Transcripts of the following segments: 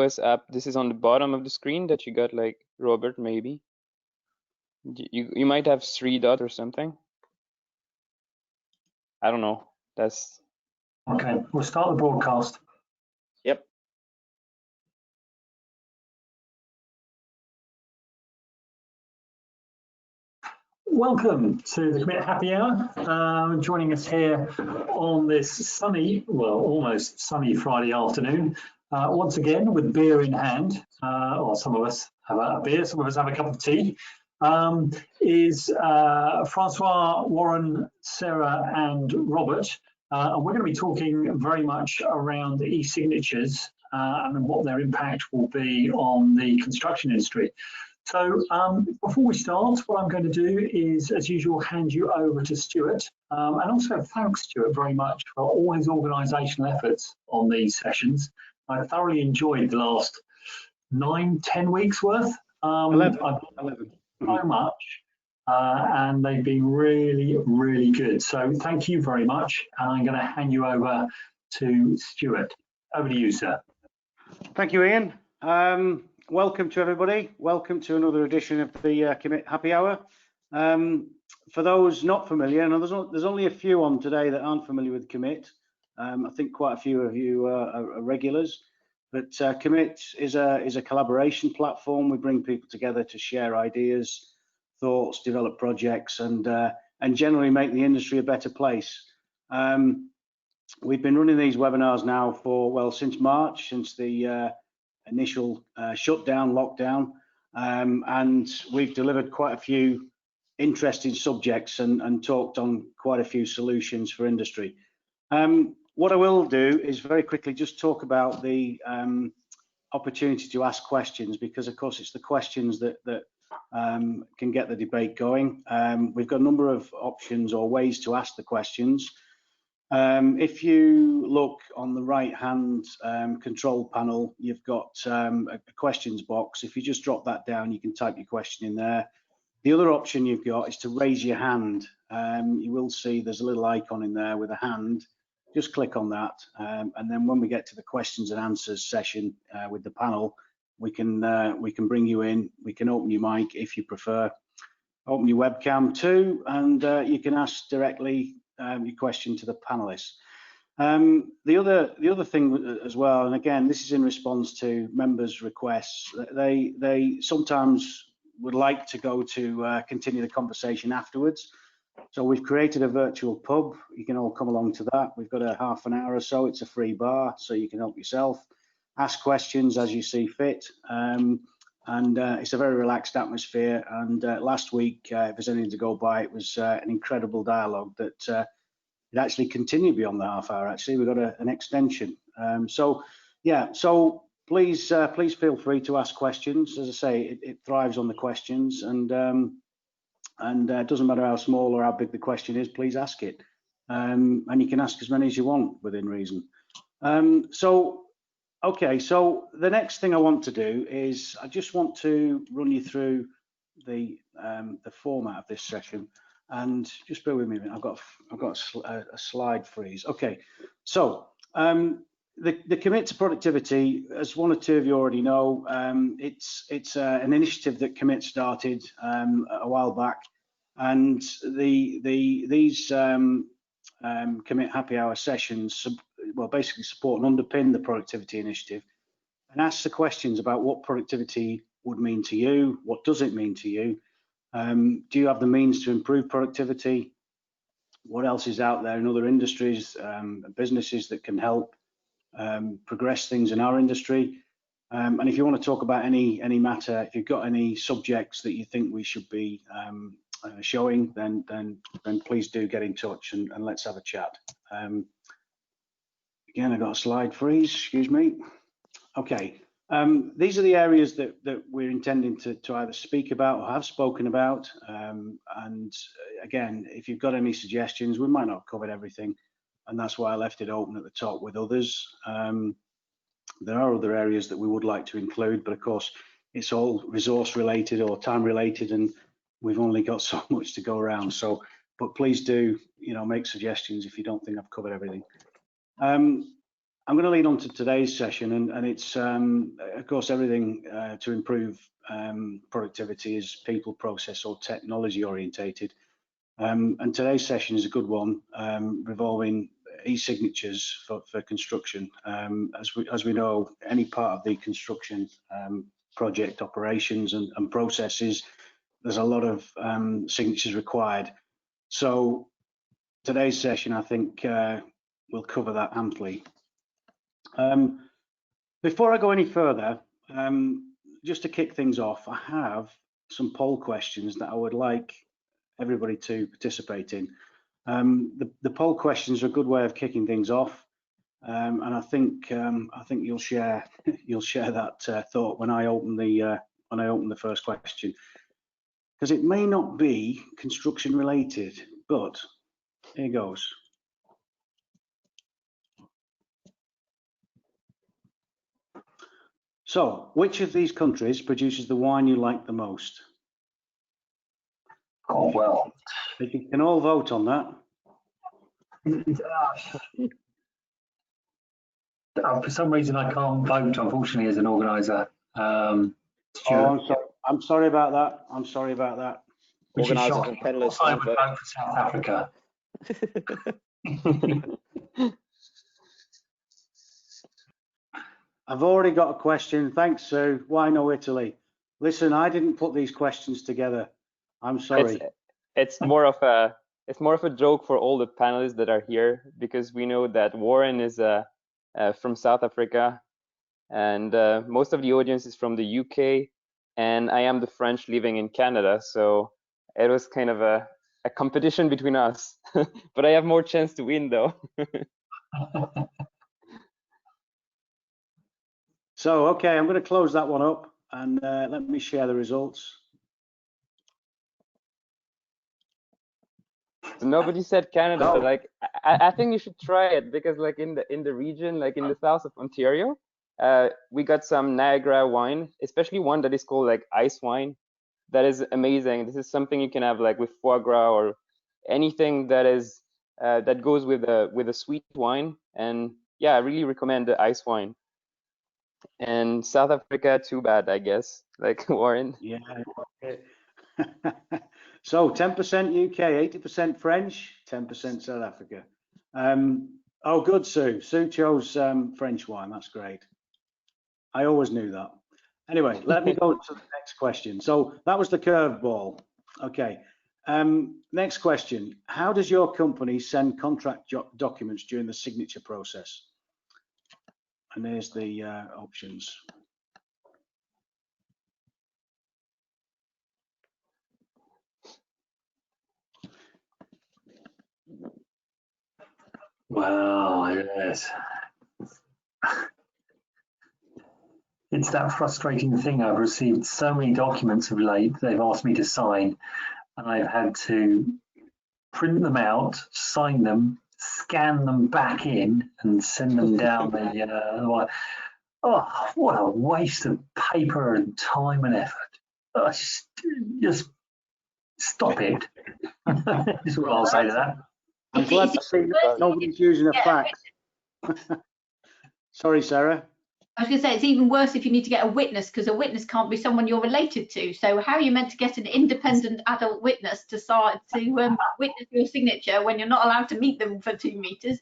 app, this is on the bottom of the screen that you got, like Robert, maybe. You might have 3 dots or something. I don't know. That's okay. We'll start the broadcast. yep. Welcome to the COMIT Happy Hour. Joining us here on this sunny, well, almost sunny Friday afternoon, once again with beer in hand, or some of us have a beer, some of us have a cup of tea, is Francois, Warren, Sarah and Robert. And we're going to be talking very much around e-signatures and what their impact will be on the construction industry. So before we start, what I'm going to do is, as usual, hand you over to Stuart. And also thanks, Stuart, very much for all his organisational efforts on these sessions. I thoroughly enjoyed the last 9-10 weeks worth. 11. So much. And they've been really, really good. So thank you very much. And I'm going to hand you over to Stuart. Over to you, sir. Thank you, Ian. Welcome to everybody. Welcome to another edition of the COMIT Happy Hour. For those not familiar, and there's only a few on today that aren't familiar with COMIT. I think quite a few of you are regulars. But COMIT is a collaboration platform. We bring people together to share ideas, thoughts, develop projects, and generally make the industry a better place. We've been running these webinars now for, well, since March, since the initial shutdown, lockdown, and we've delivered quite a few interesting subjects and talked on quite a few solutions for industry. What I will do is very quickly just talk about the opportunity to ask questions, because of course it's the questions that can get the debate going. We've got a number of options or ways to ask the questions. If you look on the right hand control panel, you've got a questions box. If you just drop that down, you can type your question in there. The other option you've got is to raise your hand. You will see there's a little icon in there with a hand. Just click on that, and then when we get to the questions and answers session with the panel, we can bring you in. We can open your mic if you prefer, open your webcam too, and you can ask directly your question to the panelists. The other thing as well, and again, this is in response to members' requests. They sometimes would like to go to continue the conversation afterwards. So we've created a virtual pub. You can all come along to that. We've got a half an hour or so. It's a free bar, so you can help yourself, ask questions as you see fit. And it's a very relaxed atmosphere. And last week, if there's anything to go by, it was an incredible dialogue that it actually continued beyond the half hour. Actually, we got an extension. So yeah, so please feel free to ask questions. As I say, it thrives on the questions, and it doesn't matter how small or how big the question is. Please ask it, and you can ask as many as you want within reason. Okay, so the next thing I want to do is I just want to run you through the format of this session, and just bear with me a minute. I've got a slide freeze. Okay, so the Commit to Productivity, as one or two of you already know, it's an initiative that Commit started a while back, and these Commit Happy Hour sessions, well, basically support and underpin the productivity initiative, and ask the questions about what productivity would mean to you. What does it mean to you? Do you have the means to improve productivity? What else is out there in other industries, businesses that can help progress things in our industry? And if you want to talk about any matter, if you've got any subjects that you think we should be showing, then please do get in touch and let's have a chat. Again, I got a slide freeze, excuse me. Okay, these are the areas that we're intending to either speak about or have spoken about. And again, if you've got any suggestions, we might not have covered everything, and that's why I left it open at the top with others. There are other areas that we would like to include, but of course, it's all resource related or time related, and we've only got so much to go around. So, but please do, make suggestions if you don't think I've covered everything. going to lead on to today's session, and it's of course everything to improve productivity is people, process, or technology orientated. And today's session is a good one, revolving e-signatures for construction. As we know, any part of the construction project operations and processes, there's a lot of signatures required. So today's session, I think, will cover that amply. Before I go any further, just to kick things off, I have some poll questions that I would like everybody to participate in. The poll questions are a good way of kicking things off, and I think you'll share that thought when I open the first question, because it may not be construction related, but here goes. So, which of these countries produces the wine you like the most? Oh, well. If you can all vote on that. For some reason, I can't vote, unfortunately, as an organizer. Oh, I'm sorry about that. I'm sorry about that. Which is Organisers shocking. and panelists I can't would vote. vote for South Africa. I've already got a question. Thanks, Sue. Why no Italy? Listen, I didn't put these questions together. I'm sorry. It's more of a joke for all the panelists that are here, because we know that Warren is from South Africa, and most of the audience is from the UK, and I am the French living in Canada, so it was kind of a competition between us. But I have more chance to win, though. So, okay, I'm going to close that one up, and let me share the results. So nobody said Canada. Oh. Like, I think you should try it, because like in the region, like in the south of Ontario, we got some Niagara wine, especially one that is called like ice wine. That is amazing. This is something you can have like with foie gras or anything that is that goes with a sweet wine. And yeah, I really recommend the ice wine. And South Africa, too bad, I guess. Like Warren. Yeah. So 10% UK, 80% French, 10% South Africa. Oh, good, Sue. Sue chose French wine. That's great. I always knew that. Anyway, let me go to the next question. So that was the curveball. Okay. Next question. How does your company send contract documents during the signature process? And there's the options. Well, yes. It's that frustrating thing. I've received so many documents of late they've asked me to sign, and I've had to print them out, sign them, scan them back in, and send them down the oh, what a waste of paper and time and effort. Just stop it. Is what I'll say to that. I'm glad to see nobody's using a fax. Sorry, Sarah. I was going to say, it's even worse if you need to get a witness, because a witness can't be someone you're related to. So how are you meant to get an independent adult witness to witness your signature when you're not allowed to meet them for 2 meters?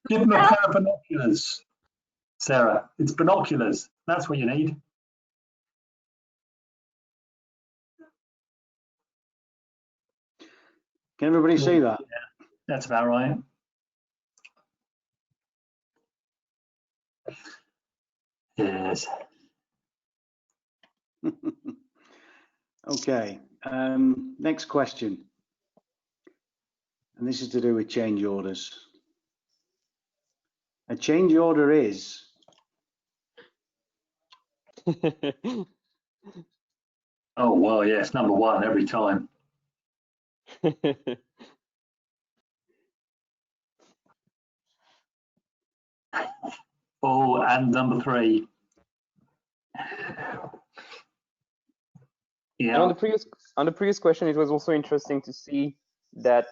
Give them a pair of binoculars, Sarah. It's binoculars. That's what you need. Can everybody see that? Yeah, that's about right. Yes. Okay. Next question. And this is to do with change orders. A change order is Oh, well, yes, number one every time. Oh, and number three. Yeah. And on the previous question, it was also interesting to see that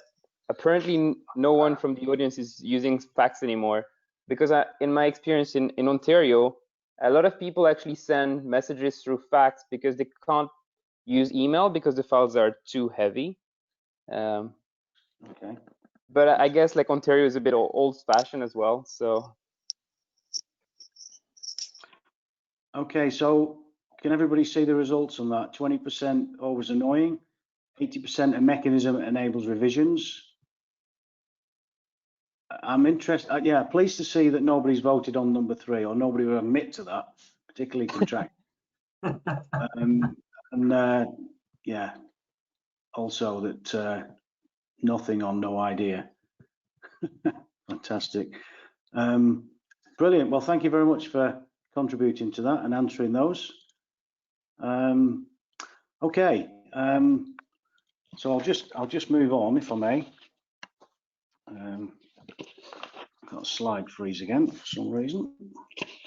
apparently no one from the audience is using fax anymore. because in my experience in Ontario, a lot of people actually send messages through fax because they can't use email because the files are too heavy. Okay. But I guess like Ontario is a bit old-fashioned as well, so. Okay, so can everybody see the results on that? 20% always annoying, 80% a mechanism that enables revisions. I'm interested, yeah, pleased to see that nobody's voted on number 3, or nobody will admit to that, particularly contract. Yeah, also that nothing on no idea. Fantastic. Brilliant. Well, thank you very much for contributing to that and answering those. Okay, so I'll just move on if I may. Got a slide freeze again for some reason.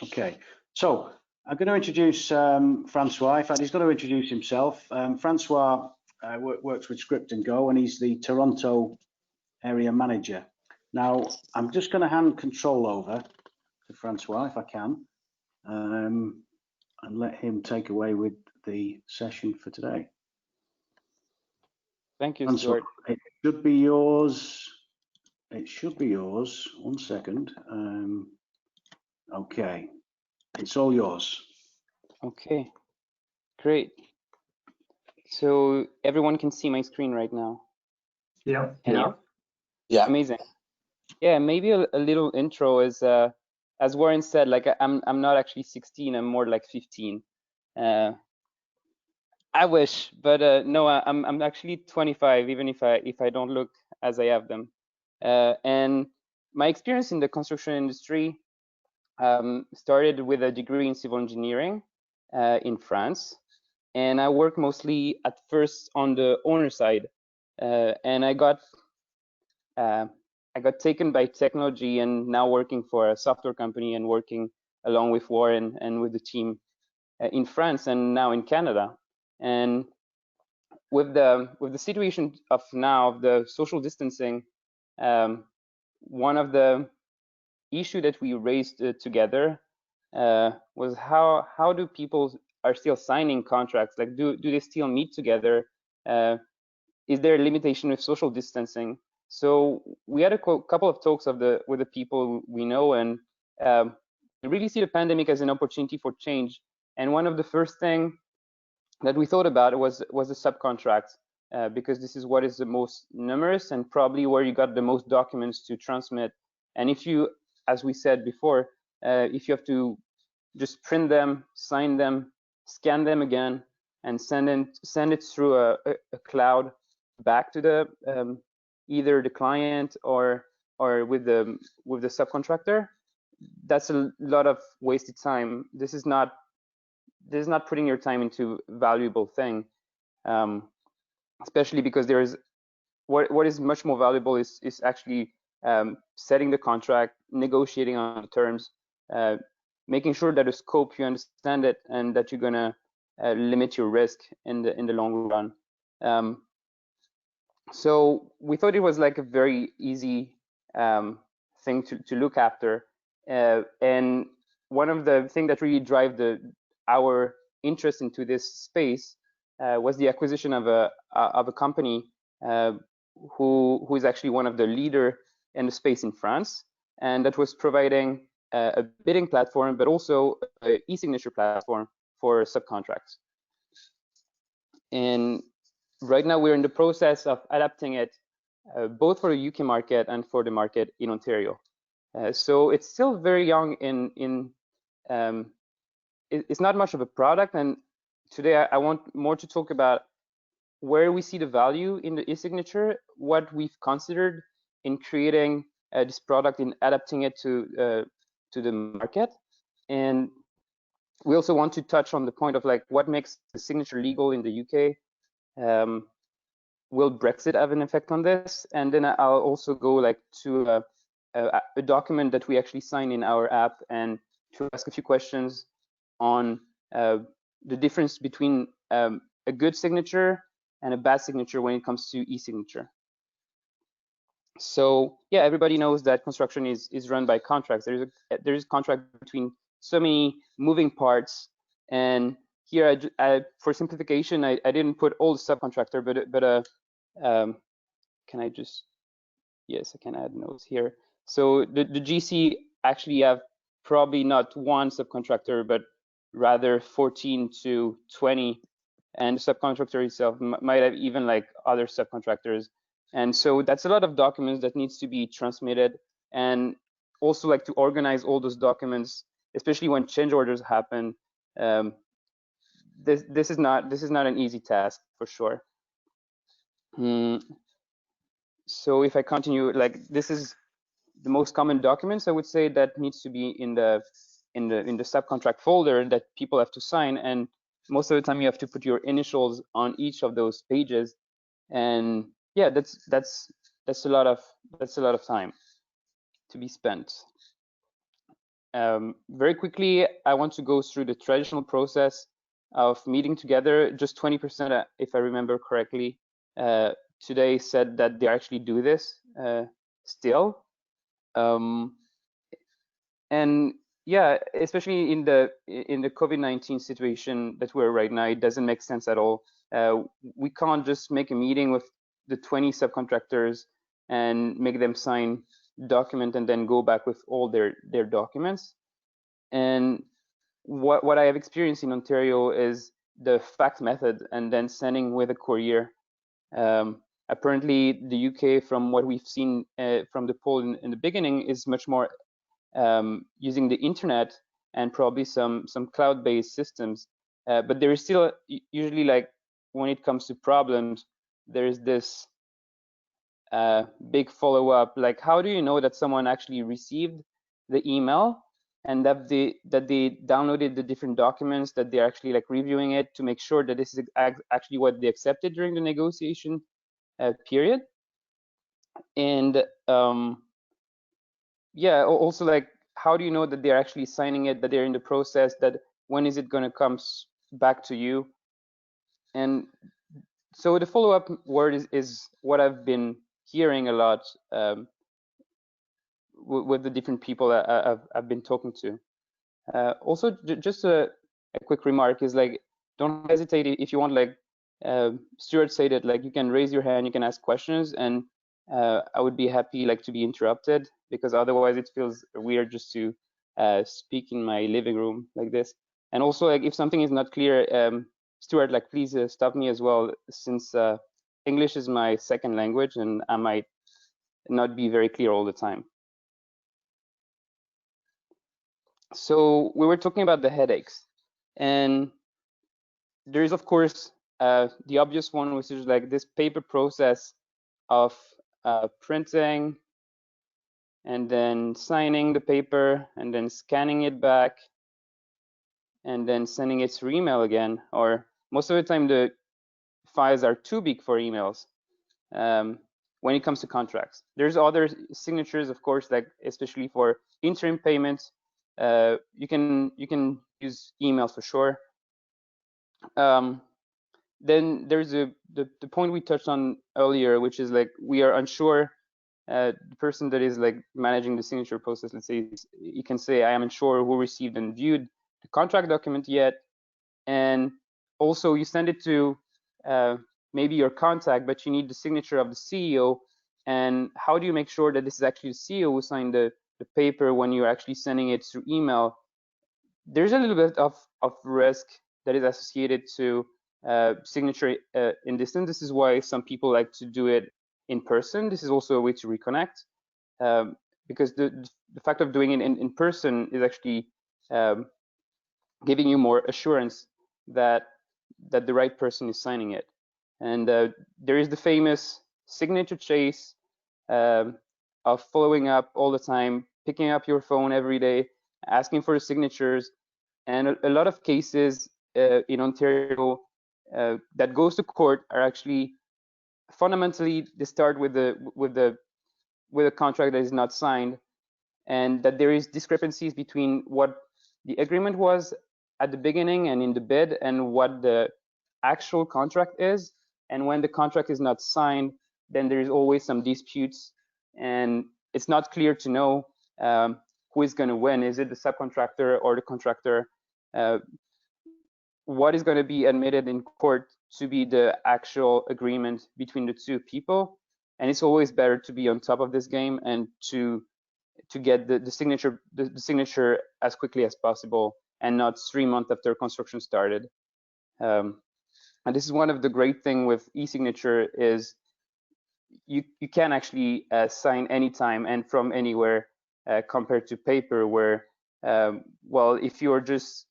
Okay, so I'm going to introduce François. In fact, he's going to introduce himself. François works with Script and Go, and he's the Toronto area manager. Now, I'm just going to hand control over to François, if I can, and let him take away with the session for today. Thank you, François, Stuart. it should be yours. It should be yours. 1 second. Okay, it's all yours. Okay, great. So everyone can see my screen right now. Yeah. Yeah. Amazing. Yeah, maybe a little intro is as Warren said, like I'm not actually 16, I'm more like 15. I wish, but no, I'm actually 25, even if I don't look as I have them. And my experience in the construction industry started with a degree in civil engineering in France, and I worked mostly at first on the owner side, and I got taken by technology, and now working for a software company and working along with Warren and with the team in France and now in Canada. And with the situation of now, of the social distancing, one of the issue that we raised together was how do people are still signing contracts? Like, do they still meet together? Is there a limitation with social distancing? So we had a couple of talks with the people we know, and we really see the pandemic as an opportunity for change. And one of the first thing that we thought about was the subcontracts, because this is what is the most numerous and probably where you got the most documents to transmit. And if you, as we said before, if you have to just print them, sign them, scan them again, and send it through a cloud back to the either the client or with the subcontractor, that's a lot of wasted time. This is not putting your time into valuable thing, especially because there is what is much more valuable is actually setting the contract, negotiating on the terms, making sure that the scope you understand it and that you're gonna limit your risk in the long run. So we thought it was like a very easy thing to look after, and one of the things that really drive our interest into this space was the acquisition of a company who is actually one of the leader in the space in France, and that was providing a bidding platform, but also an e-signature platform for subcontracts. And right now we're in the process of adapting it both for the UK market and for the market in Ontario. So it's still very young it's not much of a product, and today I want more to talk about where we see the value in the e-signature, what we've considered in creating this product, in adapting it to the market. And we also want to touch on the point of like what makes the signature legal in the UK. Will Brexit have an effect on this? And then I'll also go like to a document that we actually sign in our app, and to ask a few questions on the difference between a good signature and a bad signature when it comes to e-signature. So yeah, everybody knows that construction is run by contracts. There's a contract between so many moving parts, and here for simplification, I didn't put all the subcontractor, but can I just, yes, I can add notes here. So the GC actually have probably not one subcontractor, but rather 14 to 20, and the subcontractor itself might have even like other subcontractors. And so that's a lot of documents that needs to be transmitted, and also like to organize all those documents, especially when change orders happen. This is not an easy task for sure. So if I continue, like this is the most common documents I would say that needs to be in the subcontract folder that people have to sign, and most of the time you have to put your initials on each of those pages, and yeah, that's a lot of time to be spent. Very quickly, I want to go through the traditional process of meeting together. Just 20%, if I remember correctly, today said that they actually do this still. And yeah, especially in the COVID-19 situation that we're right now, it doesn't make sense at all. We can't just make a meeting with the 20 subcontractors and make them sign document and then go back with all their documents. And what I have experienced in Ontario is the fax method and then sending with a courier. Apparently, the UK, from what we've seen from the poll in the beginning, is much more using the internet and probably some cloud-based systems. But there is still usually, like when it comes to problems, there is this big follow-up. Like, how do you know that someone actually received the email and that they downloaded the different documents, that they're actually like reviewing it to make sure that this is actually what they accepted during the negotiation period? And yeah, also like, how do you know that they're actually signing it, that they're in the process, that when is it going to come back to you? And so the follow-up word is what I've been hearing a lot with the different people I've been talking to. Also, just a quick remark is like, don't hesitate if you want, like Stuart said it, like you can raise your hand, you can ask questions, and I would be happy like to be interrupted, because otherwise it feels weird just to speak in my living room like this. And also, like if something is not clear, Stuart, like please stop me as well, since English is my second language and I might not be very clear all the time. So we were talking about the headaches, and there is of course the obvious one, which is like this paper process of printing and then signing the paper and then scanning it back and then sending it through email again, or most of the time the files are too big for emails. When it comes to contracts, there's other signatures, of course, like especially for interim payments, you can use email for sure. Then there's the point we touched on earlier, which is like we are unsure. The person that is like managing the signature process, let's say, you can say, I am unsure who received and viewed the contract document yet. And also you send it to maybe your contact, but you need the signature of the CEO. And how do you make sure that this is actually the CEO who signed the paper when you're actually sending it through email? There's a little bit of risk that is associated to signature in distance. This is why some people like to do it in person. This is also a way to reconnect, because the fact of doing it in person is actually giving you more assurance that the right person is signing it. And there is the famous signature chase of following up all the time, picking up your phone every day, asking for the signatures. And a lot of cases in Ontario that goes to court are actually fundamentally, they start with a contract that is not signed, and that there is discrepancies between what the agreement was at the beginning and in the bid and what the actual contract is. And when the contract is not signed, then there is always some disputes and it's not clear to know who is going to win. Is it the subcontractor or the contractor? What is going to be admitted in court to be the actual agreement between the two people? And it's always better to be on top of this game and to get the signature as quickly as possible, and not 3 months after construction started. And this is one of the great thing with e-signature is you can actually sign anytime and from anywhere, compared to paper where, well, if you're just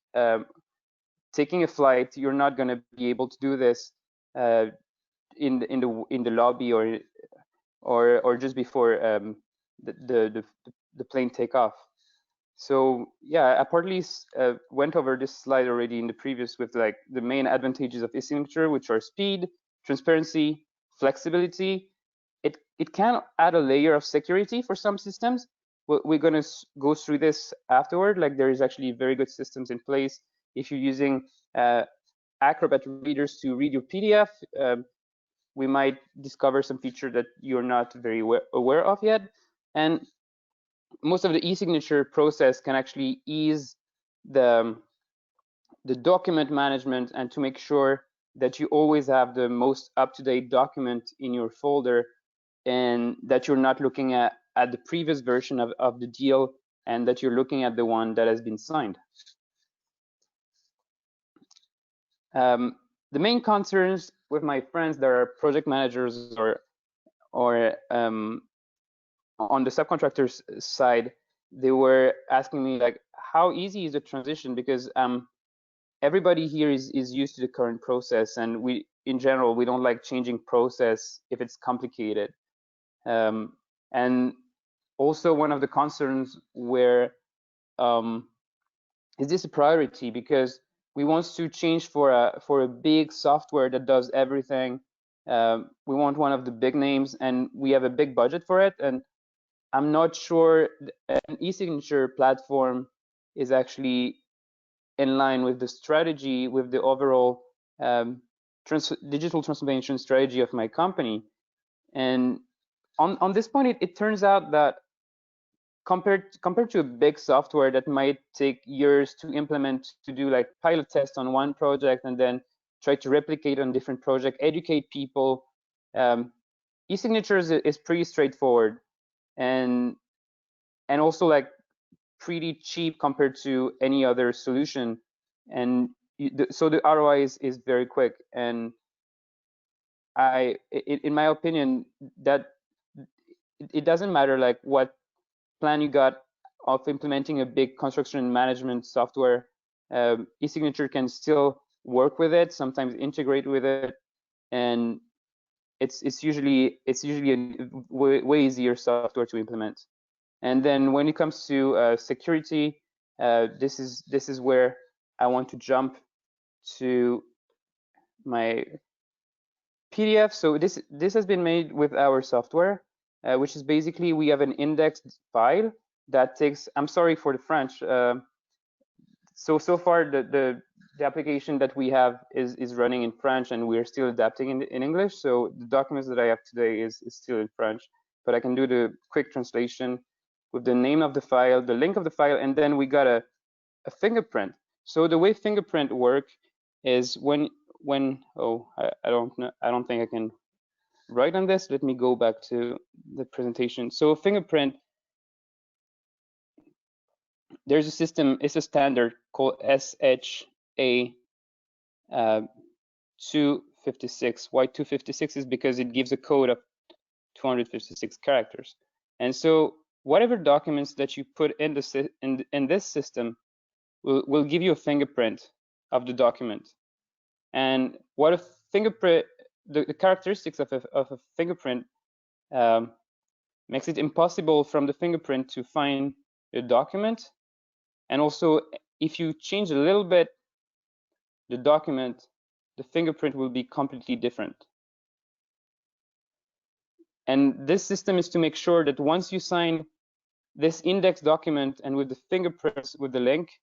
taking a flight, you're not going to be able to do this in the lobby or just before the plane take off. So yeah, I partly went over this slide already in the previous with like the main advantages of e-signature, which are speed, transparency, flexibility. It can add a layer of security for some systems. We're going to go through this afterward. Like there is actually very good systems in place. If you're using Acrobat readers to read your PDF, we might discover some feature that you're not very aware of yet. And most of the e-signature process can actually ease the document management, and to make sure that you always have the most up-to-date document in your folder, and that you're not looking at the previous version of the deal, and that you're looking at the one that has been signed. The main concerns with my friends that are project managers or on the subcontractors side, they were asking me like, how easy is the transition? Because everybody here is used to the current process, and we, in general, we don't like changing process if it's complicated. And also one of the concerns were, is this a priority? Because we want to change for a big software that does everything. We want one of the big names, and we have a big budget for it. And I'm not sure an e-signature platform is actually in line with the strategy, with the overall digital transformation strategy of my company. And on this point, it turns out that compared to a big software that might take years to implement, to do like pilot tests on one project and then try to replicate on different projects, educate people, e-signatures is pretty straightforward, and also like pretty cheap compared to any other solution. And so the ROI is very quick. And in my opinion, that it doesn't matter like what plan you got of implementing a big construction management software, e-signature can still work with it, sometimes integrate with it, and it's usually a way easier software to implement. And then when it comes to security, this is where I want to jump to my PDF. So this has been made with our software, which is basically we have an indexed file that takes. I'm sorry for the French. So far the application that we have is running in French, and we're still adapting in English. So the documents that I have today is still in French, but I can do the quick translation with the name of the file, the link of the file, and then we got a fingerprint. So the way fingerprint work is when I don't think I can write on this. Let me go back to the presentation. So fingerprint, there's a system, it's a standard called SHA 256. Why 256 is because it gives a code of 256 characters. And so whatever documents that you put in this system will give you a fingerprint of the document. And what a fingerprint, the characteristics of a fingerprint makes it impossible from the fingerprint to find the document. And also, if you change a little bit the document, the fingerprint will be completely different. And this system is to make sure that once you sign this index document and with the fingerprints with the link,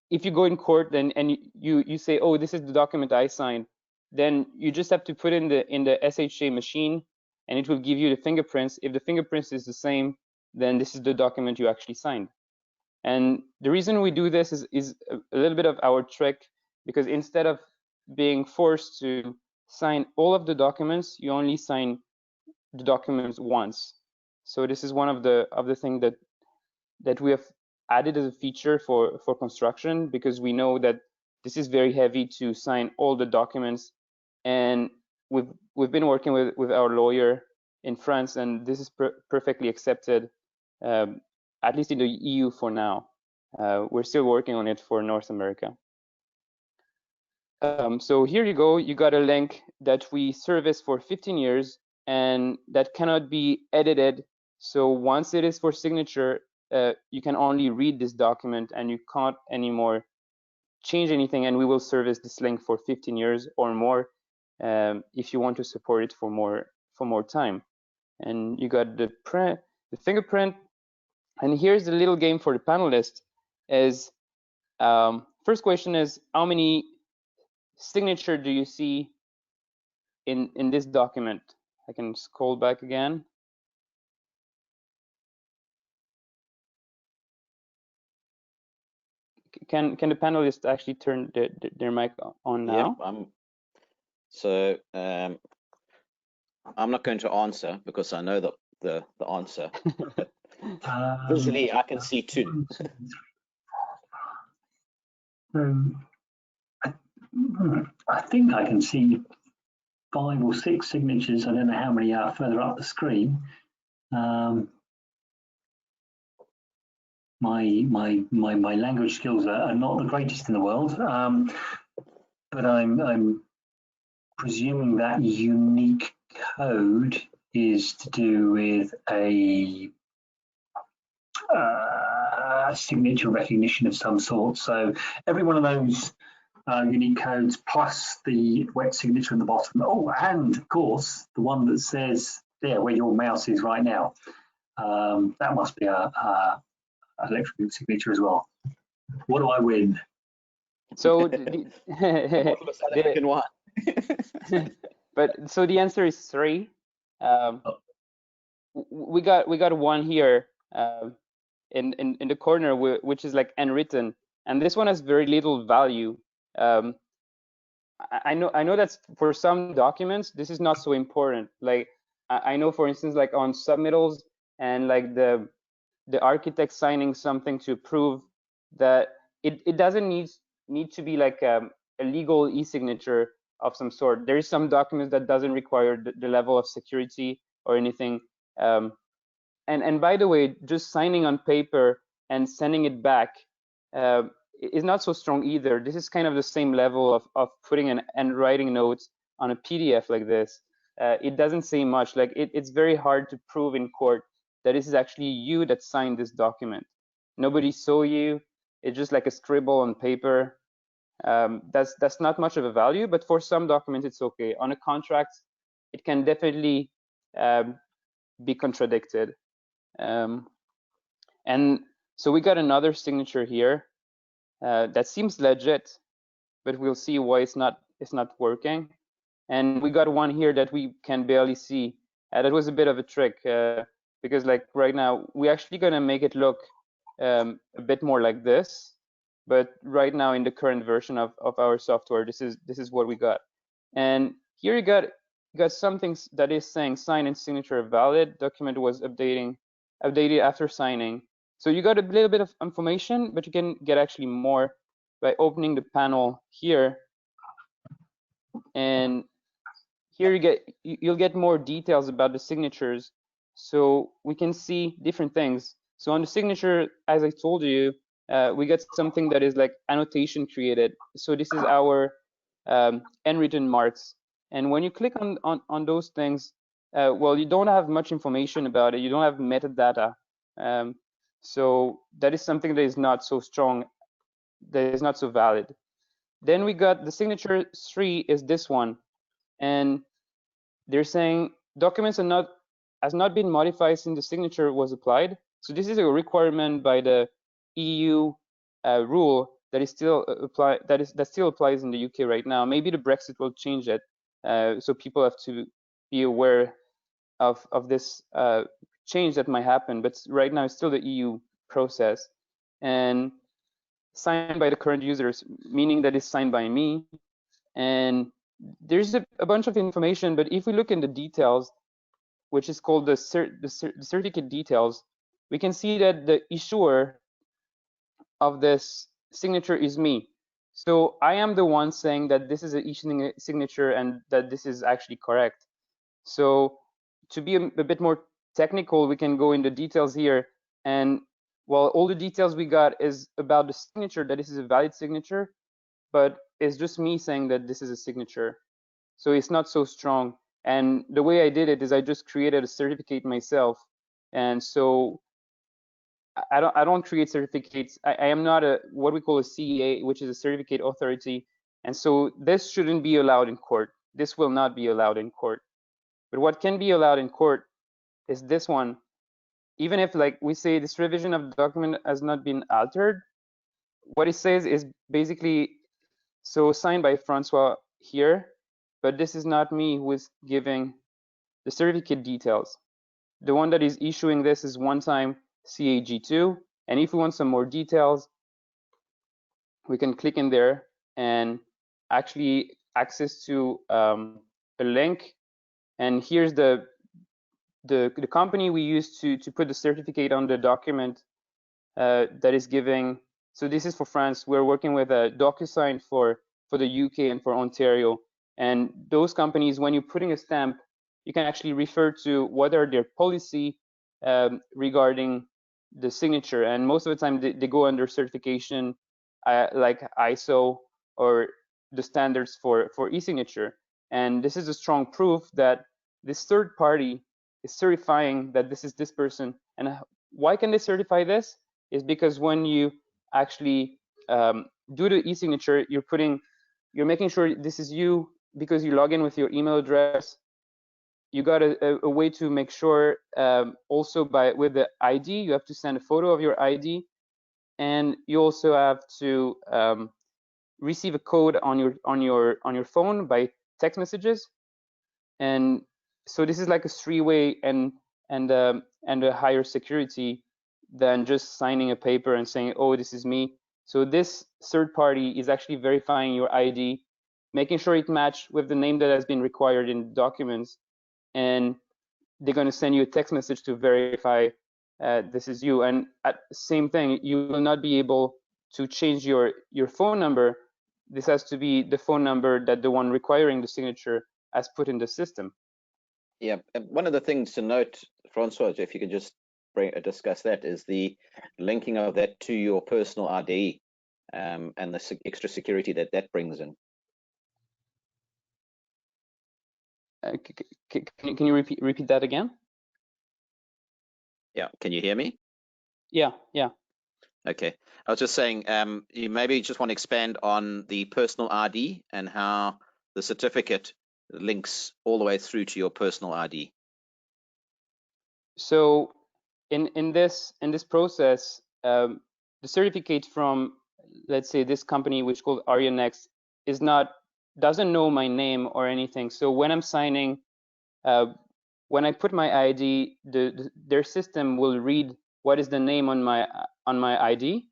if you go in court and you say, oh, this is the document I signed, then you just have to put in the SHA machine and it will give you the fingerprints. If the fingerprints is the same, then this is the document you actually signed. And the reason we do this is a little bit of our trick, because instead of being forced to sign all of the documents, you only sign the documents once. So this is one of the things that we have added as a feature for construction, because we know that this is very heavy to sign all the documents, and we've been working with our lawyer in France, and this is perfectly accepted, at least in the EU for now. We're still working on it for North America. So here you go, you got a link that we service for 15 years and that cannot be edited. So once it is for signature, you can only read this document and you can't anymore change anything, and we will service this link for 15 years or more if you want to support it for more time. And you got the fingerprint, and here's the little game for the panelists. Is first question is, how many signature do you see in this document? I can scroll back again. Can the panelists actually turn their mic on now? Yep, I'm not going to answer because I know the answer. Visually, I can see 2. I think I can see 5 or 6 signatures. I don't know how many are further up the screen. My language skills are not the greatest in the world, but I'm presuming that unique code is to do with a signature recognition of some sort. So every one of those unique codes plus the wet signature in the bottom. Oh, and of course the one that says there where your mouse is right now. That must be a electronic signature as well. What do I win? So but so the answer is 3. We got 1 here in the corner, which is like unwritten, and this one has very little value. I know that's for some documents this is not so important. Like I know, for instance, like on submittals and like the architect signing something to prove that it doesn't need to be like a legal e-signature of some sort. There is some documents that doesn't require the level of security or anything. And by the way, just signing on paper and sending it back is not so strong either. This is kind of the same level of putting and writing notes on a PDF like this. It doesn't say much. Like it's very hard to prove in court that this is actually you that signed this document. Nobody saw you. It's just like a scribble on paper. That's not much of a value, but for some documents it's okay. On a contract, it can definitely be contradicted. And so we got another signature here that seems legit, but we'll see why it's not working. And we got one here that we can barely see. That was a bit of a trick because like right now we're actually gonna make it look a bit more like this, but right now in the current version of our software, this is what we got. And here you got something that is saying sign and signature are valid. Document was updated after signing. So you got a little bit of information, but you can get actually more by opening the panel here. And here you'll get more details about the signatures. So we can see different things. So on the signature, as I told you, we got something that is like annotation created. So this is our handwritten marks. And when you click on those things, well, you don't have much information about it. You don't have metadata. So that is something that is not so strong, that is not so valid. Then we got the signature 3 is this one. And they're saying documents has not been modified since the signature was applied. So this is a requirement by the EU rule that is still that still applies in the UK right now. Maybe the Brexit will change it, so people have to be aware of this change that might happen, but right now it's still the EU process, and signed by the current users, meaning that it's signed by me. And there's a bunch of information, but if we look in the details, which is called the certificate details, we can see that the issuer of this signature is me. So I am the one saying that this is an e-signature and that this is actually correct. So to be a bit more technical, we can go into details here. And well, all the details we got is about the signature, that this is a valid signature, but it's just me saying that this is a signature. So it's not so strong. And the way I did it is I just created a certificate myself. And so I don't create certificates. I am not a what we call a CEA, which is a certificate authority. And so this shouldn't be allowed in court. This will not be allowed in court. But what can be allowed in court is this one. Even if, like we say, this revision of the document has not been altered, what it says is basically, so signed by François here, but this is not me who is giving the certificate details. The one that is issuing this is one time CAG2. And if we want some more details, we can click in there and actually access to a link. And here's the company we use to put the certificate on the document that is giving. So this is for France. We're working with a DocuSign for the UK and for Ontario. And those companies, when you're putting a stamp, you can actually refer to what are their policy regarding the signature. And most of the time, they go under certification like ISO or the standards for e-signature. And this is a strong proof that this third party is certifying that this is this person. And why can they certify this? Is because when you actually do the e-signature, you're making sure this is you because you log in with your email address. You got a way to make sure also with the ID, you have to send a photo of your ID, and you also have to receive a code on your phone by text messages. And so this is like a three-way and a higher security than just signing a paper and saying, oh, this is me. So this third party is actually verifying your ID, making sure it matches with the name that has been required in documents, and they're going to send you a text message to verify this is you. And at the same thing, you will not be able to change your phone number. This has to be the phone number that the one requiring the signature has put in the system. Yeah, and one of the things to note, Francois, if you could just discuss that, is the linking of that to your personal ID and the extra security that brings in. Can you repeat that again? Yeah, can you hear me? Yeah. Okay, I was just saying, you maybe just want to expand on the personal ID and how the certificate links all the way through to your personal ID. So in this process, the certificate from, let's say, this company, which is called AriaNext, doesn't know my name or anything. So when I'm signing, when I put my ID, their system will read what is the name on my ID,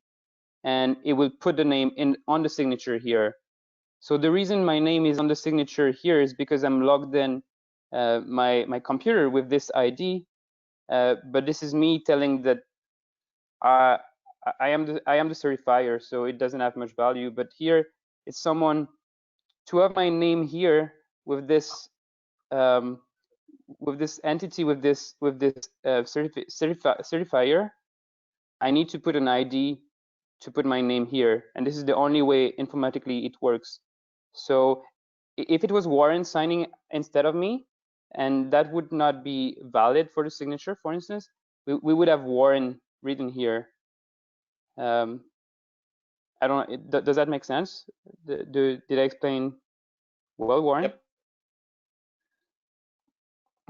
and it will put the name on the signature here. So the reason my name is on the signature here is because I'm logged in my computer with this ID. But this is me telling that I am the certifier, so it doesn't have much value. But here it's someone to have my name here with this entity with this certifier. I need to put an ID to put my name here, and this is the only way informatically it works. So if it was Warren signing instead of me, and that would not be valid for the signature, for instance, we would have Warren written here. I don't know, does that make sense? Did I explain well, Warren? Yep.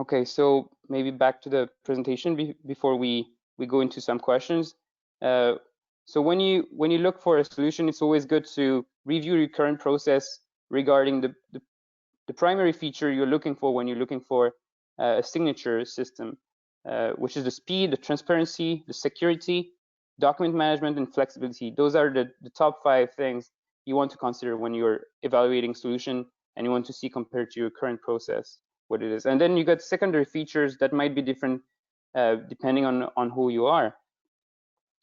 Okay, so maybe back to the presentation before we go into some questions. So when you look for a solution, it's always good to review your current process regarding the primary feature you're looking for when you're looking for a signature system, which is the speed, the transparency, the security, document management, and flexibility. Those are the top 5 things you want to consider when you're evaluating solution and you want to see compared to your current process what it is. And then you got secondary features that might be different depending on who you are.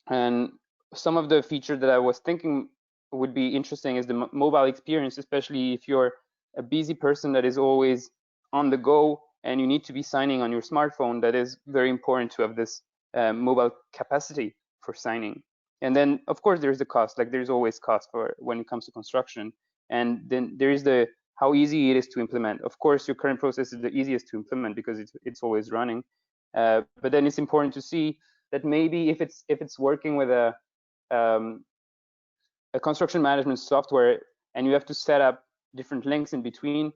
And some of the features that I was thinking would be interesting is the mobile experience, especially if you're a busy person that is always on the go and you need to be signing on your smartphone. That is very important to have this mobile capacity for signing. And then, of course, there's the cost. Like there's always cost for when it comes to construction. And then there is the how easy it is to implement. Of course, your current process is the easiest to implement because it's always running. But then it's important to see that maybe if it's working with a construction management software and you have to set up different links in between,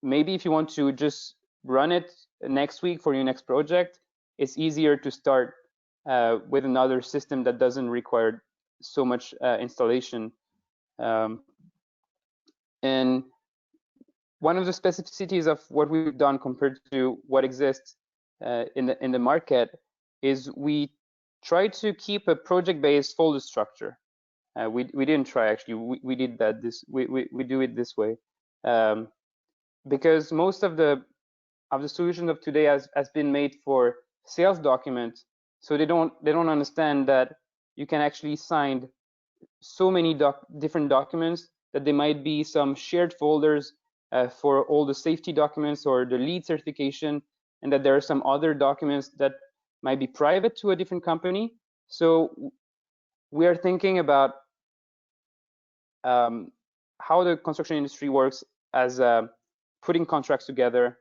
maybe if you want to just run it next week for your next project, it's easier to start with another system that doesn't require so much installation. And one of the specificities of what we've done compared to what exists in the market is we try to keep a project-based folder structure. We didn't try, actually. We did that. We do it this way because most of the solutions of today has been made for sales documents, so they don't understand that you can actually sign so many different documents that there might be some shared folders for all the safety documents or the lead certification, and that there are some other documents that might be private to a different company. So we are thinking about how the construction industry works as putting contracts together,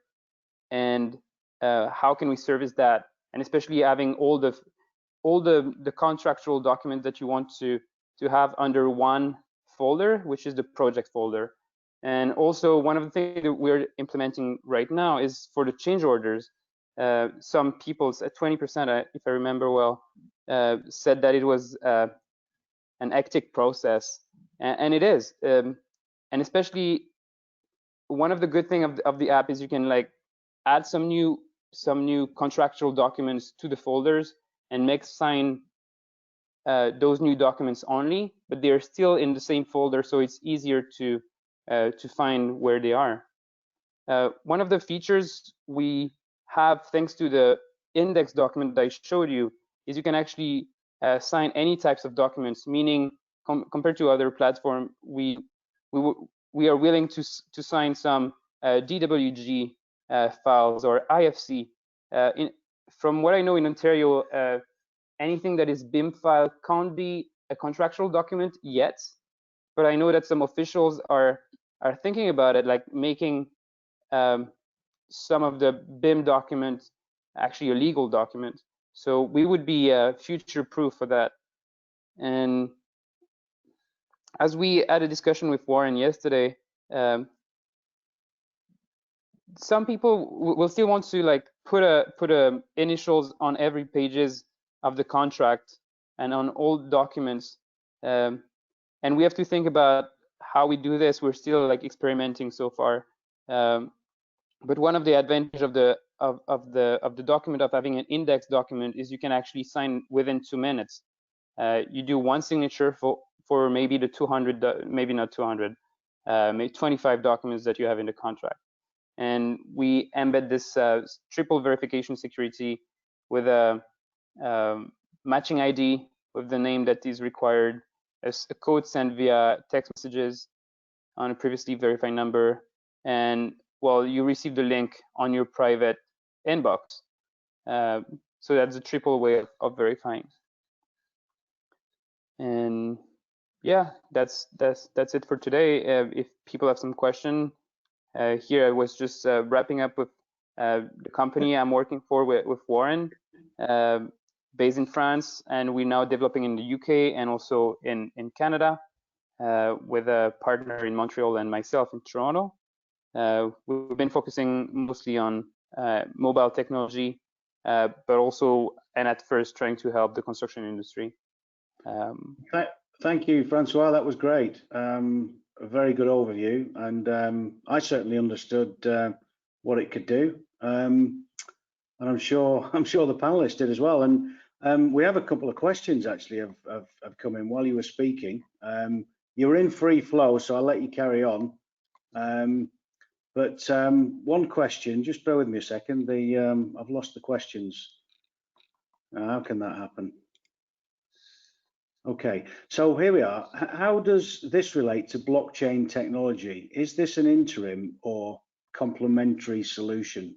and how can we service that, and especially having all the contractual documents that you want to have under one folder, which is the project folder. And also one of the things that we're implementing right now is for the change orders. Some people, at 20%, if I remember well, said that it was an hectic process, and it is. And especially one of the good things of the app is you can like add some new contractual documents to the folders and make sign those new documents only, but they're still in the same folder, so it's easier to find where they are. One of the features we have, thanks to the index document that I showed you, is you can actually sign any types of documents. Meaning, compared to other platforms, we are willing to sign some DWG files or IFC. From what I know in Ontario, anything that is BIM file can't be a contractual document yet, but I know that some officials are thinking about it, like making some of the BIM documents actually a legal document. So we would be future-proof for that. And as we had a discussion with Warren yesterday, some people will still want to like put a initials on every pages of the contract and on all documents, and we have to think about how we do this. We're still like experimenting so far, but one of the advantages of the document, of having an index document, is you can actually sign within 2 minutes. You do one signature for maybe the 200, maybe not 200, maybe 25 documents that you have in the contract. And we embed this triple verification security with a matching ID with the name that is required, a code sent via text messages on a previously verified number, and well, you receive the link on your private inbox. So that's a triple way of verifying. And yeah, that's it for today. If people have some question, here I was just wrapping up with the company I'm working for with Warren, based in France, and we're now developing in the UK and also in Canada, with a partner in Montreal and myself in Toronto. We've been focusing mostly on mobile technology, but also, and at first, trying to help the construction industry. Thank you, Francois. That was great. A very good overview, and I certainly understood what it could do. and I'm sure the panelists did as well. And we have a couple of questions actually have come in while you were speaking. You were in free flow, so I'll let you carry on. But one question, just bear with me a second. I've lost the questions. How can that happen? Okay, so here we are. How does this relate to blockchain technology? Is this an interim or complementary solution?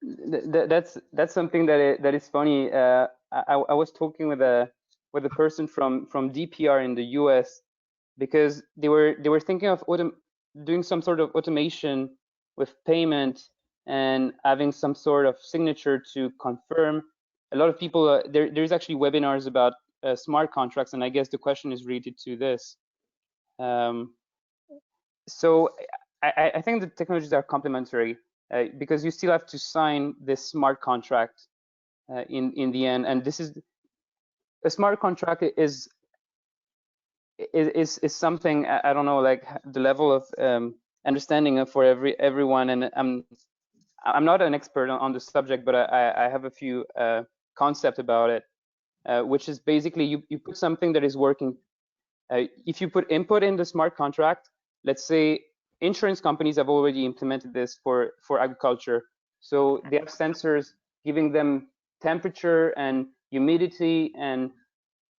That's something that is funny. I was talking with a person from DPR in the US, because they were thinking of doing some sort of automation with payment and having some sort of signature to confirm. A lot of people there's actually webinars about smart contracts, and I guess the question is related to this. So I think the technologies are complementary, because you still have to sign this smart contract in the end, and this is a smart contract is something, I don't know, like the level of understanding for everyone, and I'm not an expert on the subject, but I have a few concepts about it, which is basically you put something that is working. If you put input in the smart contract, let's say insurance companies have already implemented this for agriculture, so they have sensors giving them temperature and humidity and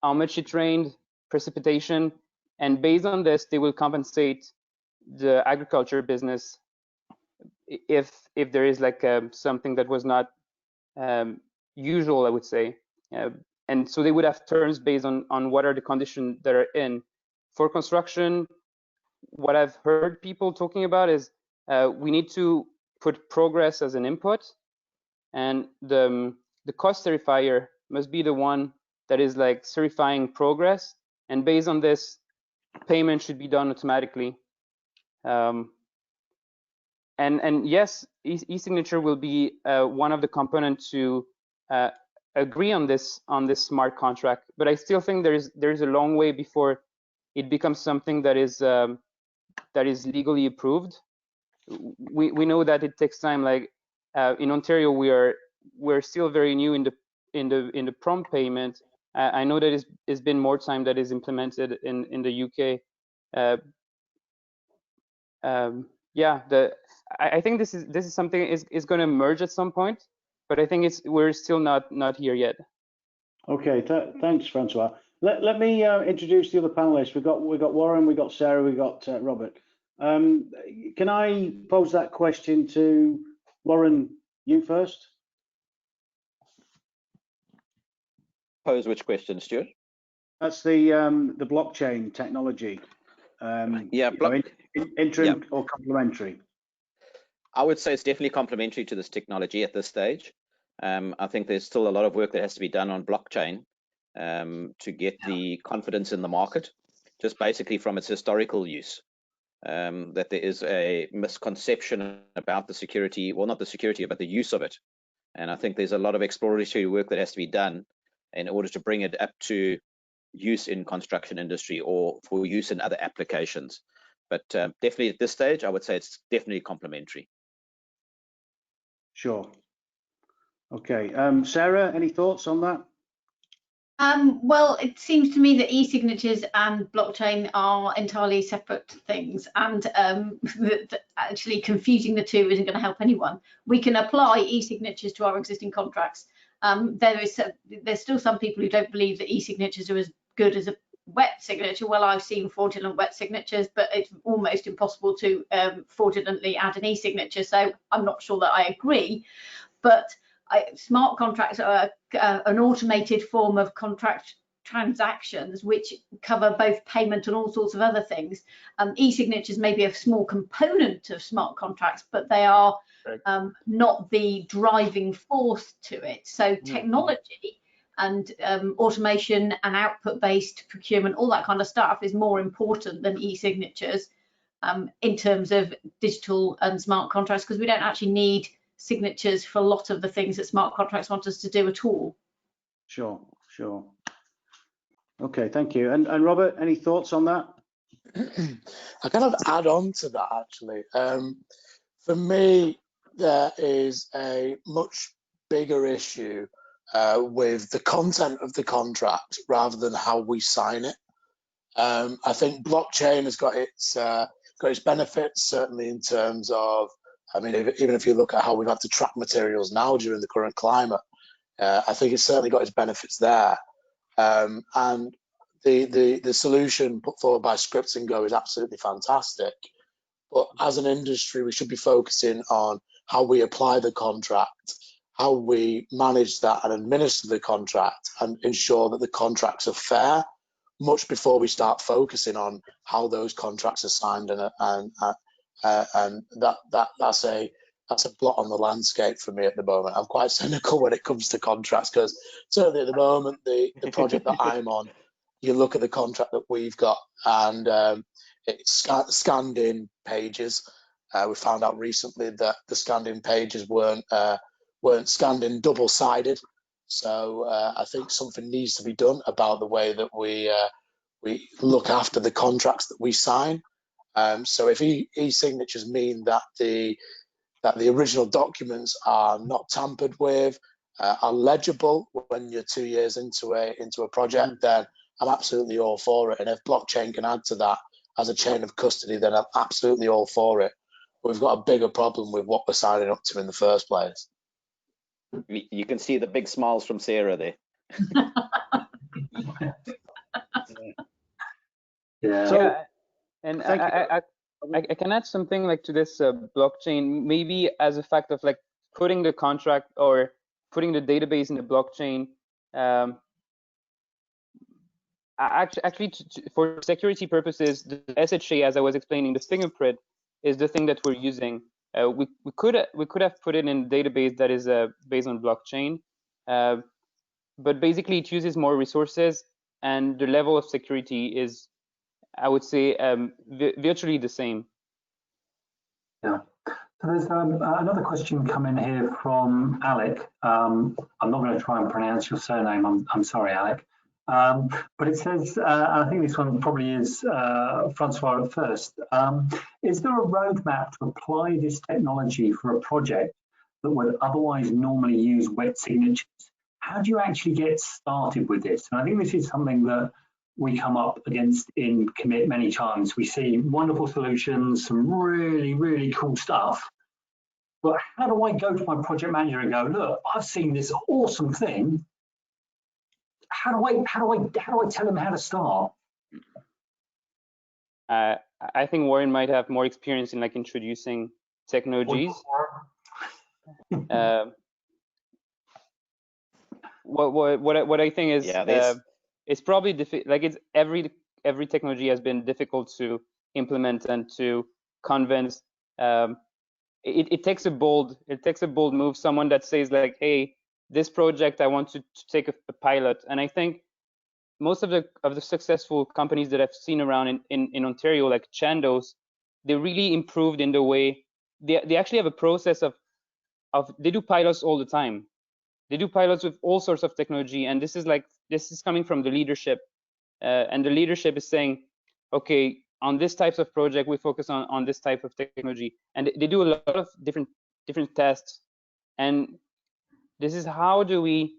how much it rained, precipitation, and based on this, they will compensate the agriculture business if there is like something that was not usual, I would say. And so they would have terms based on what are the conditions that are in. For construction, what I've heard people talking about is we need to put progress as an input, and the cost certifier must be the one that is like certifying progress, and based on this, payment should be done automatically. And yes, e-signature will be one of the components to agree on this smart contract, but I still think there's a long way before it becomes something that is legally approved. We know that it takes time. Like in Ontario, we're still very new in the prompt payment. I know that it's been more time that is implemented in the UK. Yeah, I think this is something is going to emerge at some point, but I think we're still not here yet. Okay, thanks, Francois. Let me introduce the other panelists. We've got Warren, we've got Sarah, we've got Robert. Can I pose that question to Warren, you first? Pose which question, Stuart? That's the blockchain technology. Yeah, interim or complementary? I would say it's definitely complementary to this technology at this stage. I think there's still a lot of work that has to be done on blockchain to get the confidence in the market, just basically from its historical use. That there is a misconception about the security, well, not the security, but the use of it. And I think there's a lot of exploratory work that has to be done in order to bring it up to use in construction industry or for use in other applications. But definitely at this stage, I would say it's definitely complementary. Sure. Okay, Sarah, any thoughts on that? Well, it seems to me that e-signatures and blockchain are entirely separate things, and actually confusing the two isn't going to help anyone. We can apply e-signatures to our existing contracts. There's still some people who don't believe that e-signatures are as good as a wet signature. Well, I've seen fraudulent wet signatures, but it's almost impossible to fraudulently add an e-signature, so I'm not sure that I agree. But smart contracts are an automated form of contract transactions which cover both payment and all sorts of other things. E-signatures may be a small component of smart contracts, but they are not the driving force to it. So technology and automation and output-based procurement, all that kind of stuff is more important than e-signatures in terms of digital and smart contracts, because we don't actually need signatures for a lot of the things that smart contracts want us to do at all. Sure. Okay, thank you. And Robert, any thoughts on that? I kind of add on to that actually. For me, there is a much bigger issue with the content of the contract rather than how we sign it. I think blockchain has got its benefits, certainly in terms of, I mean, even if you look at how we've had to track materials now during the current climate, I think it's certainly got its benefits there. And the solution put forward by Scripts and Go is absolutely fantastic. But as an industry, we should be focusing on how we apply the contract, how we manage that and administer the contract, and ensure that the contracts are fair, much before we start focusing on how those contracts are signed. And that's a blot on the landscape for me at the moment. I'm quite cynical when it comes to contracts, because certainly at the moment, the project that I'm on, you look at the contract that we've got, and it's scanned in pages. We found out recently that the scanned in pages weren't scanned in double-sided. So I think something needs to be done about the way that we look after the contracts that we sign. So if e-signatures mean that the original documents are not tampered with, are legible when you're 2 years into a project, then I'm absolutely all for it. And if blockchain can add to that as a chain of custody, then I'm absolutely all for it. But we've got a bigger problem with what we're signing up to in the first place. You can see the big smiles from Sarah there. Yeah. So, and I can add something like to this blockchain, maybe as a fact of like putting the contract or putting the database in the blockchain. Actually, for security purposes, the SHA, as I was explaining, the fingerprint is the thing that we're using. We could have put it in a database that is based on blockchain, but basically it uses more resources, and the level of security is, I would say, virtually the same. Yeah. So there's another question coming here from Alec. I'm not going to try and pronounce your surname. I'm sorry, Alec. But it says, I think this one probably is Francois at first. Is there a roadmap to apply this technology for a project that would otherwise normally use wet signatures? How do you actually get started with this? And I think this is something that we come up against in Commit many times. We see wonderful solutions, some really, really cool stuff. But how do I go to my project manager and go, look, I've seen this awesome thing. How do I tell them how to start? I think Warren might have more experience in like introducing technologies. What I think is, it's probably like it's every technology has been difficult to implement and to convince. It takes a bold move, someone that says like, hey, this project I want to take a pilot. And I think most of the successful companies that I've seen around in Ontario, like Chandos, they really improved in the way they actually have a process of they do pilots all the time. They do pilots with all sorts of technology, and this is coming from the leadership, and the leadership is saying, okay, on this types of project we focus on this type of technology, and they do a lot of different tests. And this is how do we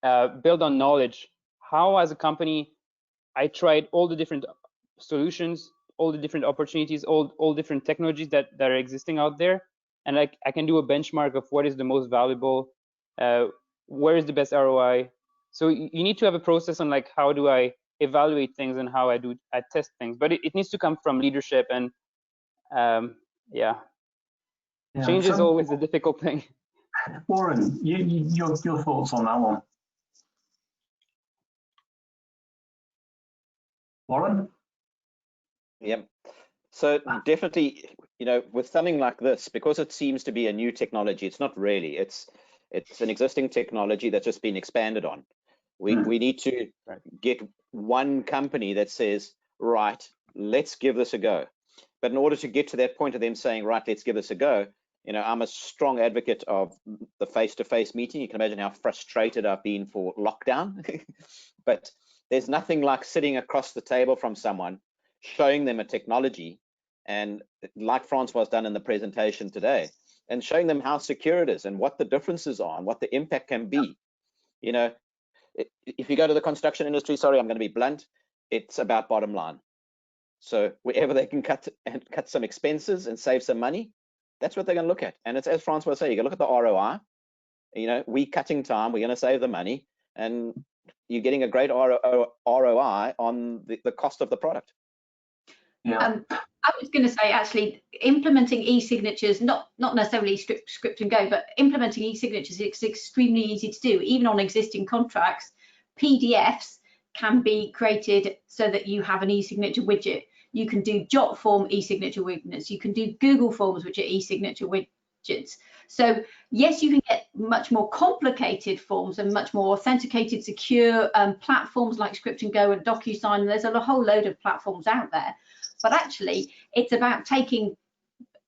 build on knowledge. How, as a company, I tried all the different solutions, all the different opportunities, all different technologies that are existing out there, and I can do a benchmark of what is the most valuable, where is the best ROI. So you need to have a process on like, how do I evaluate things and how I test things, but it needs to come from leadership. And yeah, change is always a difficult thing. Warren, your thoughts on that one? Warren? Yep. So definitely, with something like this, because it seems to be a new technology, it's not really. It's an existing technology that's just been expanded on. We need to get one company that says, right, let's give this a go. But in order to get to that point of them saying, right, let's give this a go, I'm a strong advocate of the face-to-face meeting. You can imagine how frustrated I've been for lockdown. But there's nothing like sitting across the table from someone, showing them a technology, and like François has done in the presentation today, and showing them how secure it is and what the differences are and what the impact can be. You know, if you go to the construction industry, sorry, I'm going to be blunt, it's about bottom line. So wherever they can cut some expenses and save some money, that's what they're going to look at. And it's, as François said, you can look at the ROI. You know, we're cutting time, we're going to save the money, and you're getting a great ROI on the cost of the product. Yeah. I was going to say, actually, implementing e-signatures, not necessarily script and go, but implementing e-signatures is extremely easy to do. Even on existing contracts, PDFs can be created so that you have an e-signature widget. You can do Jot form e-signature widgets. You can do Google Forms, which are e-signature widgets. So yes, you can get much more complicated forms and much more authenticated, secure platforms like Script and Go and DocuSign. There's a whole load of platforms out there. But actually, it's about taking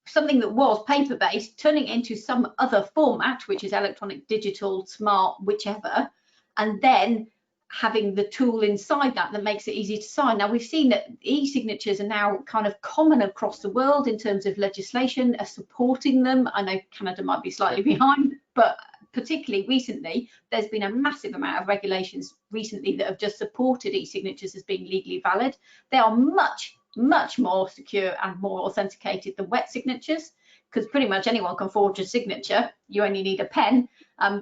something that was paper-based, turning it into some other format, which is electronic, digital, smart, whichever, and then having the tool inside that makes it easy to sign. Now, we've seen that e-signatures are now kind of common across the world in terms of legislation are supporting them. I know Canada might be slightly behind, but particularly recently, there's been a massive amount of regulations recently that have just supported e-signatures as being legally valid. They are much more secure and more authenticated than wet signatures, because pretty much anyone can forge a signature. You only need a pen.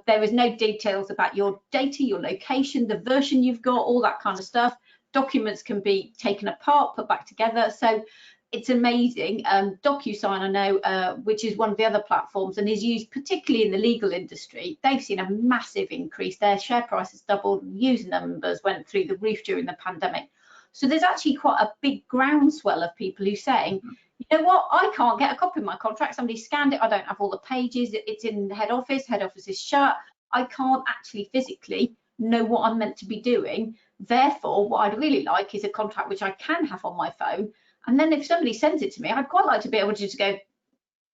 There is no details about your data, your location, the version you've got, all that kind of stuff. Documents can be taken apart, put back together. So it's amazing. DocuSign, I know, which is one of the other platforms and is used particularly in the legal industry, they've seen a massive increase. Their share price has doubled. User numbers went through the roof during the pandemic. So there's actually quite a big groundswell of people who are saying, you know what, I can't get a copy of my contract. Somebody scanned it. I don't have all the pages. It's in the head office. Head office is shut. I can't actually physically know what I'm meant to be doing. Therefore, what I'd really like is a contract which I can have on my phone. And then if somebody sends it to me, I'd quite like to be able to just go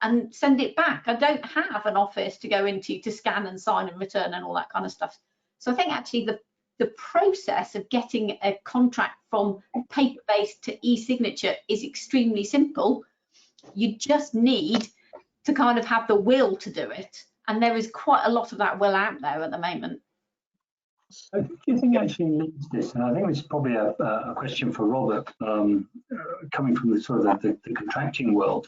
and send it back. I don't have an office to go into to scan and sign and return and all that kind of stuff. So I think actually the process of getting a contract from paper-based to e-signature is extremely simple. You just need to kind of have the will to do it. And there is quite a lot of that will out there at the moment. So do you think actually leads this? And I think this is probably a question for Robert, coming from the sort of the contracting world.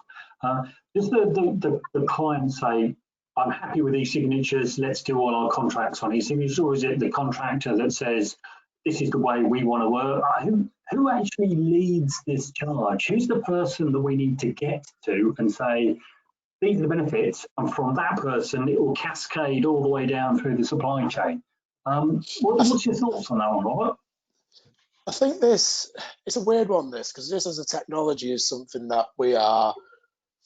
Does the client say, I'm happy with e-signatures, let's do all our contracts on e-signatures, or is it the contractor that says, this is the way we want to work? Who actually leads this charge? Who's the person that we need to get to and say, these are the benefits, and from that person, it will cascade all the way down through the supply chain? What's your thoughts on that one, Robert? I think it's a weird one, because this as a technology is something that we are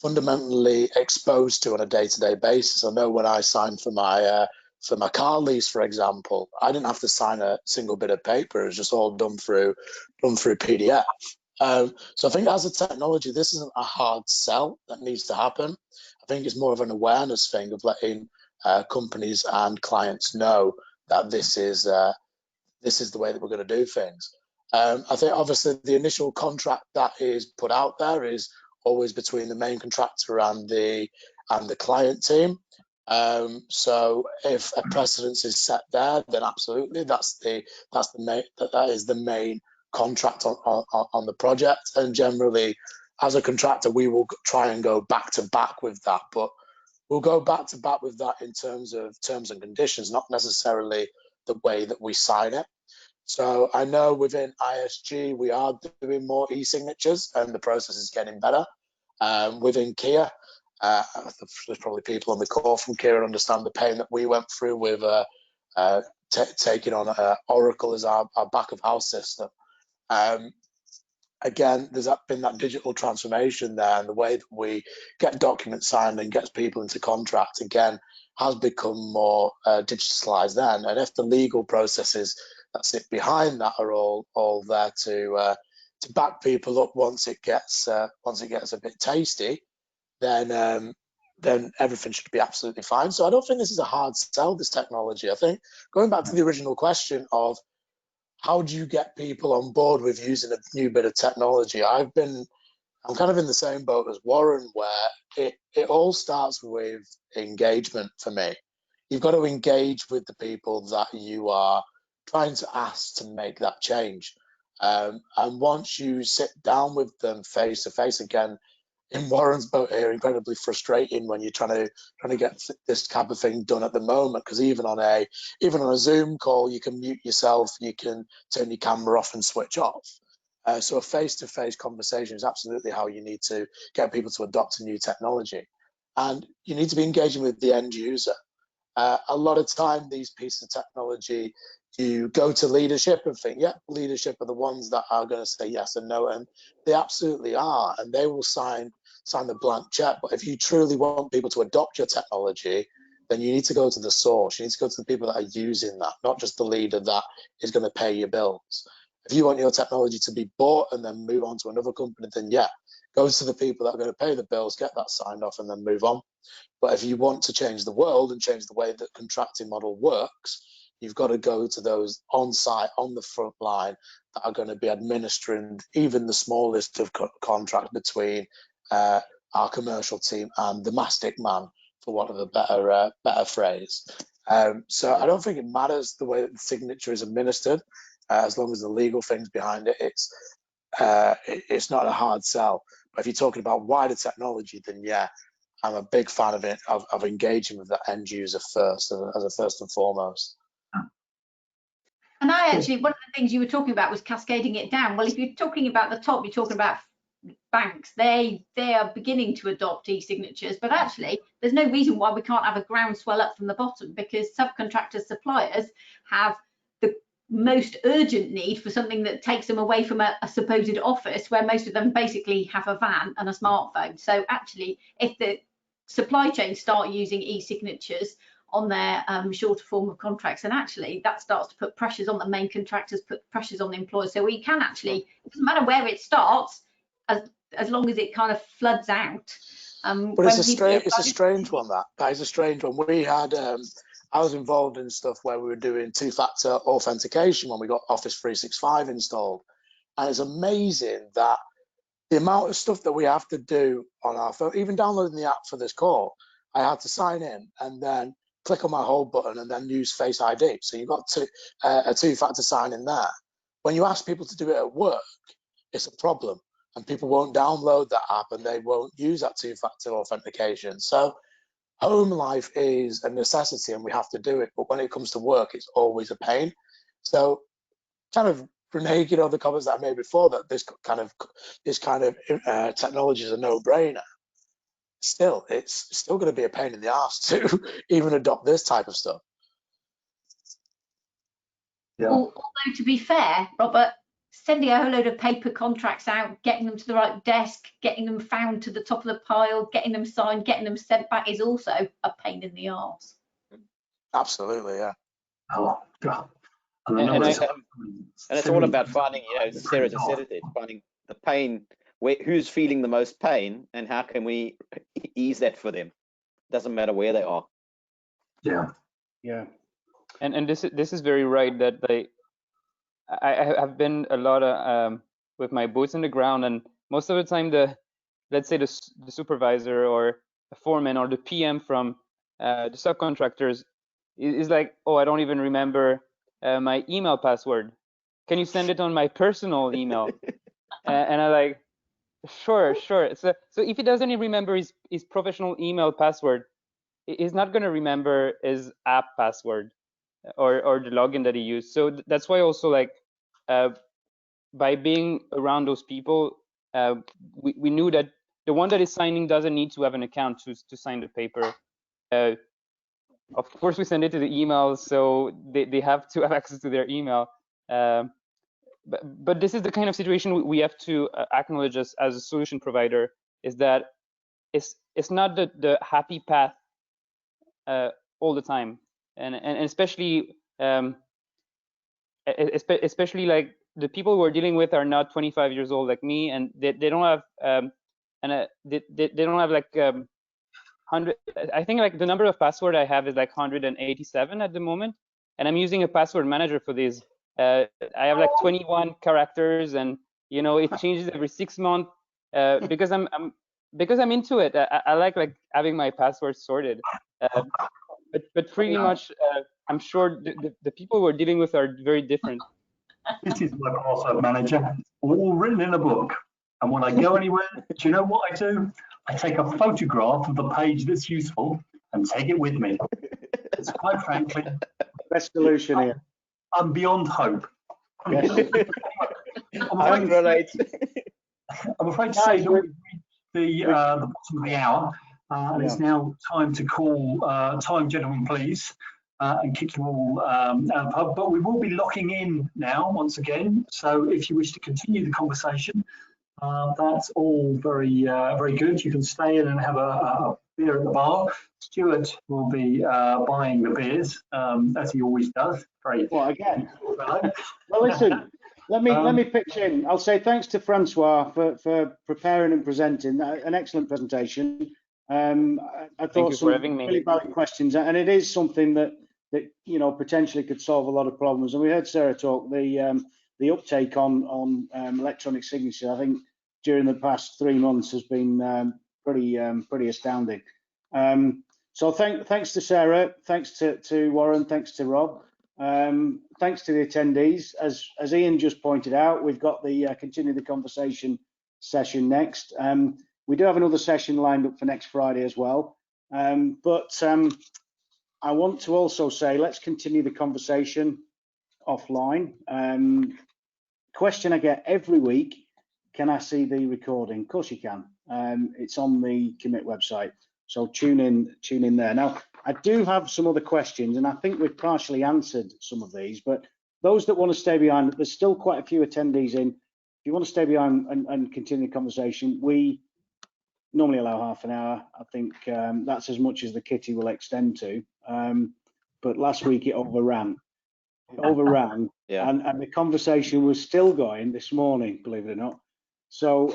fundamentally exposed to on a day-to-day basis. I know when I signed for my car lease, for example, I didn't have to sign a single bit of paper. It was just all done through PDF. So I think as a technology, this isn't a hard sell that needs to happen. I think it's more of an awareness thing of letting companies and clients know that this is the way that we're going to do things. I think obviously the initial contract that is put out there is always between the main contractor and the client team. So if a precedence is set there, then absolutely that is the main contract on the project. And generally, as a contractor, we will try and go back to back with that, but we'll go back to back with that in terms of terms and conditions, not necessarily the way that we sign it. So I know within ISG, we are doing more e-signatures and the process is getting better. Within Kia, there's probably people on the call from Kia who understand the pain that we went through with taking on Oracle as our back of house system. Again, there's been that digital transformation there, and the way that we get documents signed and gets people into contract again has become more digitalized then. And if the legal processes that sit behind that are all there to back people up once it gets a bit tasty, then everything should be absolutely fine. So I don't think this is a hard sell, this technology. I think going back to the original question of how do you get people on board with using a new bit of technology, I've been I'm kind of in the same boat as Warren, where it all starts with engagement for me. You've got to engage with the people that you are trying to ask to make that change. And once you sit down with them face to face, again, in Warren's boat here, incredibly frustrating when you're trying to get this type of thing done at the moment, because even on a Zoom call, you can mute yourself, you can turn your camera off and switch off. So a face-to-face conversation is absolutely how you need to get people to adopt a new technology. And you need to be engaging with the end user. A lot of time, these pieces of technology, you go to leadership and think, yeah, leadership are the ones that are going to say yes and no, and they absolutely are, and they will sign the blank check. But if you truly want people to adopt your technology, then you need to go to the source. You need to go to the people that are using that, not just the leader that is going to pay your bills. If you want your technology to be bought and then move on to another company, then yeah, go to the people that are going to pay the bills, get that signed off, and then move on. But if you want to change the world and change the way that contracting model works, you've got to go to those on site, on the front line, that are going to be administering even the smallest of contracts between our commercial team and the mastic man, for want of a better phrase. So I don't think it matters the way that the signature is administered, as long as the legal things behind it, it's not a hard sell. But if you're talking about wider technology, then yeah, I'm a big fan of it, of engaging with the end user first, as a first and foremost. And I actually, one of the things you were talking about was cascading it down. Well, if you're talking about the top, you're talking about banks. They are beginning to adopt e-signatures, but actually there's no reason why we can't have a groundswell up from the bottom, because subcontractors, suppliers have the most urgent need for something that takes them away from a supposed office, where most of them basically have a van and a smartphone. So actually, if the supply chain start using e-signatures on their shorter form of contracts, and actually that starts to put pressures on the main contractors, put pressures on the employers. So we can actually, it doesn't matter where it starts, as long as it kind of floods out. But it's a strange one. That is a strange one. We had I was involved in stuff where we were doing two-factor authentication when we got Office 365 installed, and it's amazing that the amount of stuff that we have to do on our phone, even downloading the app for this call, I had to sign in and then click on my hold button and then use Face ID. So you've got a two-factor sign in there. When you ask people to do it at work, it's a problem, and people won't download that app and they won't use that two-factor authentication. So home life is a necessity and we have to do it, but when it comes to work, it's always a pain. So kind of renege on the comments that I made before, that this kind of technology is a no-brainer. Still, it's still going to be a pain in the ass to even adopt this type of stuff. Yeah. Although, to be fair, Robert, sending a whole load of paper contracts out, getting them to the right desk, getting them found to the top of the pile, getting them signed, getting them sent back is also a pain in the arse. Absolutely, yeah. Oh God. And it's all about finding, Sarah just said it, finding the pain, who's feeling the most pain, and how can we ease that for them? Doesn't matter where they are. Yeah. Yeah. And this is very right, that I have been a lot of with my boots in the ground, and most of the time let's say the supervisor or the foreman or the PM from the subcontractors is like, oh, I don't even remember my email password. Can you send it on my personal email? And I like, sure. So if he doesn't remember his professional email password, he's not going to remember his app password or the login that he used. So that's why also, like, by being around those people, we knew that the one that is signing doesn't need to have an account to sign the paper. Of course, we send it to the email, so they have to have access to their email. But this is the kind of situation we have to acknowledge as a solution provider, is that it's not the happy path all the time, and especially like the people we're dealing with are not 25 years old like me, and they don't have they don't have like 100. I think like the number of password I have is like 187 at the moment, and I'm using a password manager for these. I have like 21 characters, and it changes every 6 months. because I'm into it. I like having my passwords sorted. But pretty much, I'm sure the people we're dealing with are very different. This is my password manager, all written in a book. And when I go anywhere, do you know what I do? I take a photograph of the page that's useful and take it with me. It's quite frankly, Best solution here. I'm beyond hope. Yes. I'm afraid to say that we've reached the bottom of the hour, and it's now time to call time, gentlemen, please, and kick you all out of the pub. But we will be locking in now once again. So if you wish to continue the conversation, that's all very good. You can stay in and have a beer at the bar. Stuart will be buying the beers, as he always does. Very well, again. Well, listen. Let me pitch in. I'll say thanks to Francois for preparing and presenting an excellent presentation. I thought some really valid questions, and it is something that you know potentially could solve a lot of problems. And we heard Sarah talk the uptake on electronic signature. I think during the past 3 months has been pretty astounding. So thanks to Sarah, thanks to Warren, thanks to Rob. Thanks to the attendees. As Ian just pointed out, we've got the continue the conversation session next. We do have another session lined up for next Friday as well. But I want to also say, let's continue the conversation offline. Question I get every week, can I see the recording? Of course you can. It's on the Commit website. So tune in there. Now, I do have some other questions, and I think we've partially answered some of these, but those that want to stay behind, there's still quite a few attendees in. If you want to stay behind and continue the conversation, we normally allow half an hour. I think that's as much as the kitty will extend to. But last week it overran. Yeah. And the conversation was still going this morning, believe it or not. So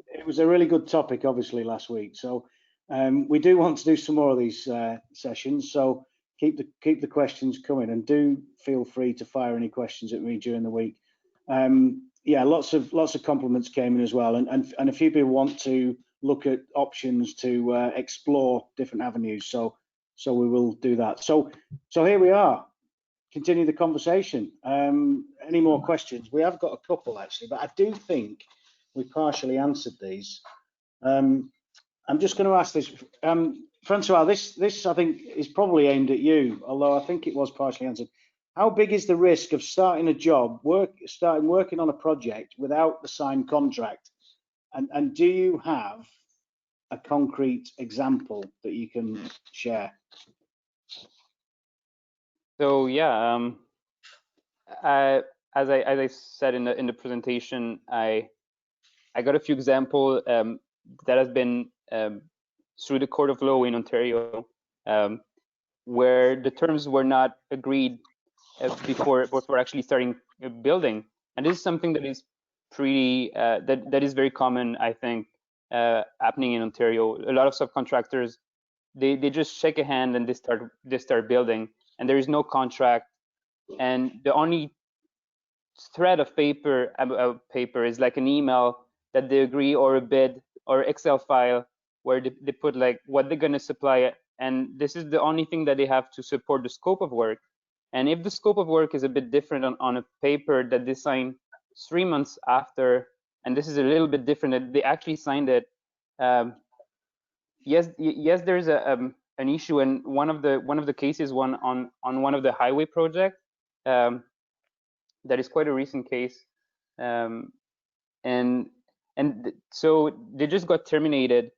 it was a really good topic, obviously, last week. So we do want to do some more of these sessions, so keep the questions coming, and do feel free to fire any questions at me during the week. Yeah, lots of compliments came in as well, and a few people want to look at options to explore different avenues. So we will do that. So here we are. Continue the conversation. Any more questions? We have got a couple actually, but I do think we partially answered these. I'm just going to ask this, Francois. This I think is probably aimed at you, although I think it was partially answered. How big is the risk of starting a job, working on a project without the signed contract? And do you have a concrete example that you can share? So yeah, as I said in the presentation, I got a few examples that has been through the Court of Law in Ontario, where the terms were not agreed before actually starting building. And this is something that is pretty that is very common, I think, happening in Ontario. A lot of subcontractors, they just shake a hand and they start building, and there is no contract, and the only thread of paper is like an email that they agree, or a bid, or Excel file where they put like what they're going to supply, and this is the only thing that they have to support the scope of work. And if the scope of work is a bit different on a paper that they sign 3 months after, and this is a little bit different, that they actually signed it, yes, there's an issue. And one of the cases, on one of the highway projects, that is quite a recent case, and so they just got terminated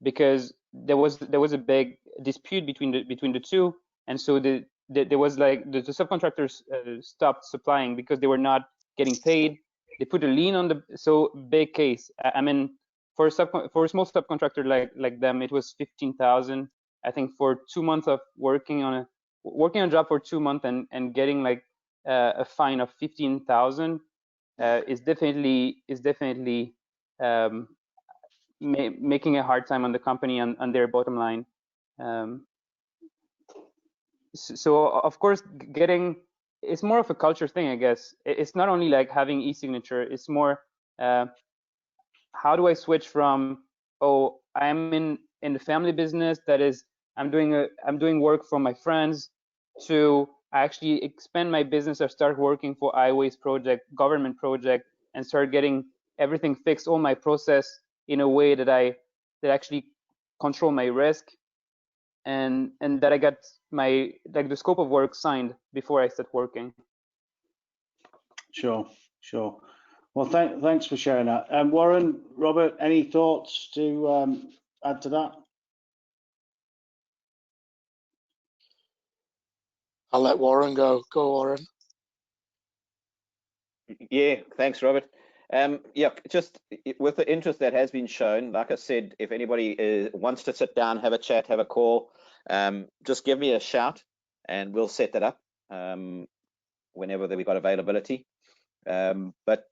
because there was a big dispute between the two, and so there was like the subcontractors stopped supplying because they were not getting paid. They put a lien on so big case. I mean, for a small subcontractor like them, it was 15,000. I think for 2 months of working on a job for 2 months and getting like a fine of 15,000 is definitely making a hard time on the company and on their bottom line. So of course, it's more of a culture thing, I guess. It's not only like having e-signature, it's more how do I switch from, oh, I'm in the family business, that is, I'm doing work for my friends, to I actually expand my business or start working for iWaste project, government project, and start getting everything fixed, all my process in a way that that actually control my risk, and that I got my the scope of work signed before I start working. Sure. Well, thanks for sharing that. Warren, Robert, any thoughts to add to that? I'll let Warren go. Go, Warren. Yeah, thanks, Robert. Yeah, just with the interest that has been shown, like I said, if anybody wants to sit down, have a chat, have a call, just give me a shout and we'll set that up whenever we've got availability. But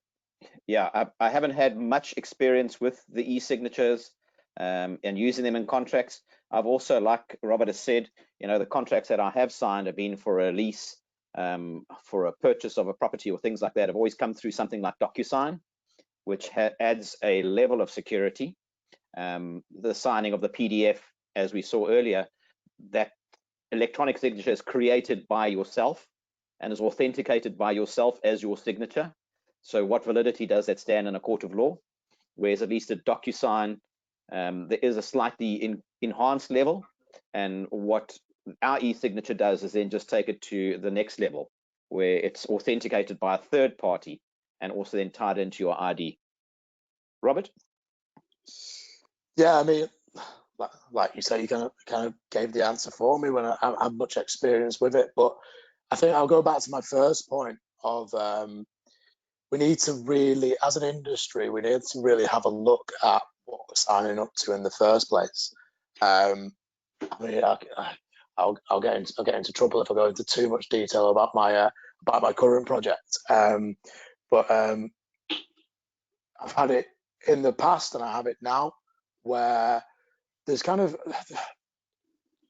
yeah, I haven't had much experience with the e-signatures and using them in contracts. I've also, like Robert has said, the contracts that I have signed have been for a lease, for a purchase of a property or things like that, have always come through something like DocuSign, which adds a level of security. The signing of the PDF, as we saw earlier, that electronic signature is created by yourself and is authenticated by yourself as your signature. So what validity does that stand in a court of law? Whereas at least at DocuSign, there is a slightly enhanced level, and what our e-signature does is then just take it to the next level, where it's authenticated by a third party and also then tied into your ID. Robert? Yeah, I mean, like you say, you kind of gave the answer for me when I have much experience with it. But I think I'll go back to my first point of we need to really, as an industry, we need to really have a look at what we're signing up to in the first place. I mean, I'll get into trouble if I go into too much detail about my current project. But I've had it in the past and I have it now, where there's kind of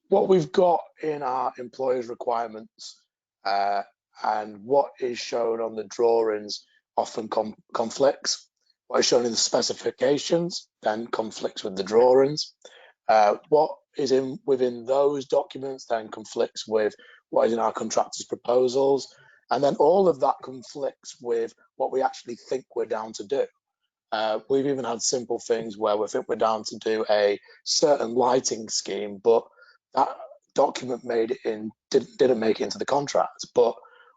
what we've got in our employers' requirements and what is shown on the drawings often conflicts. What is shown in the specifications then conflicts with the drawings. What is within those documents then conflicts with what is in our contractors' proposals, and then all of that conflicts with what we actually think we're down to do. We've even had simple things where we think we're down to do a certain lighting scheme, but that document didn't make it into the contract. But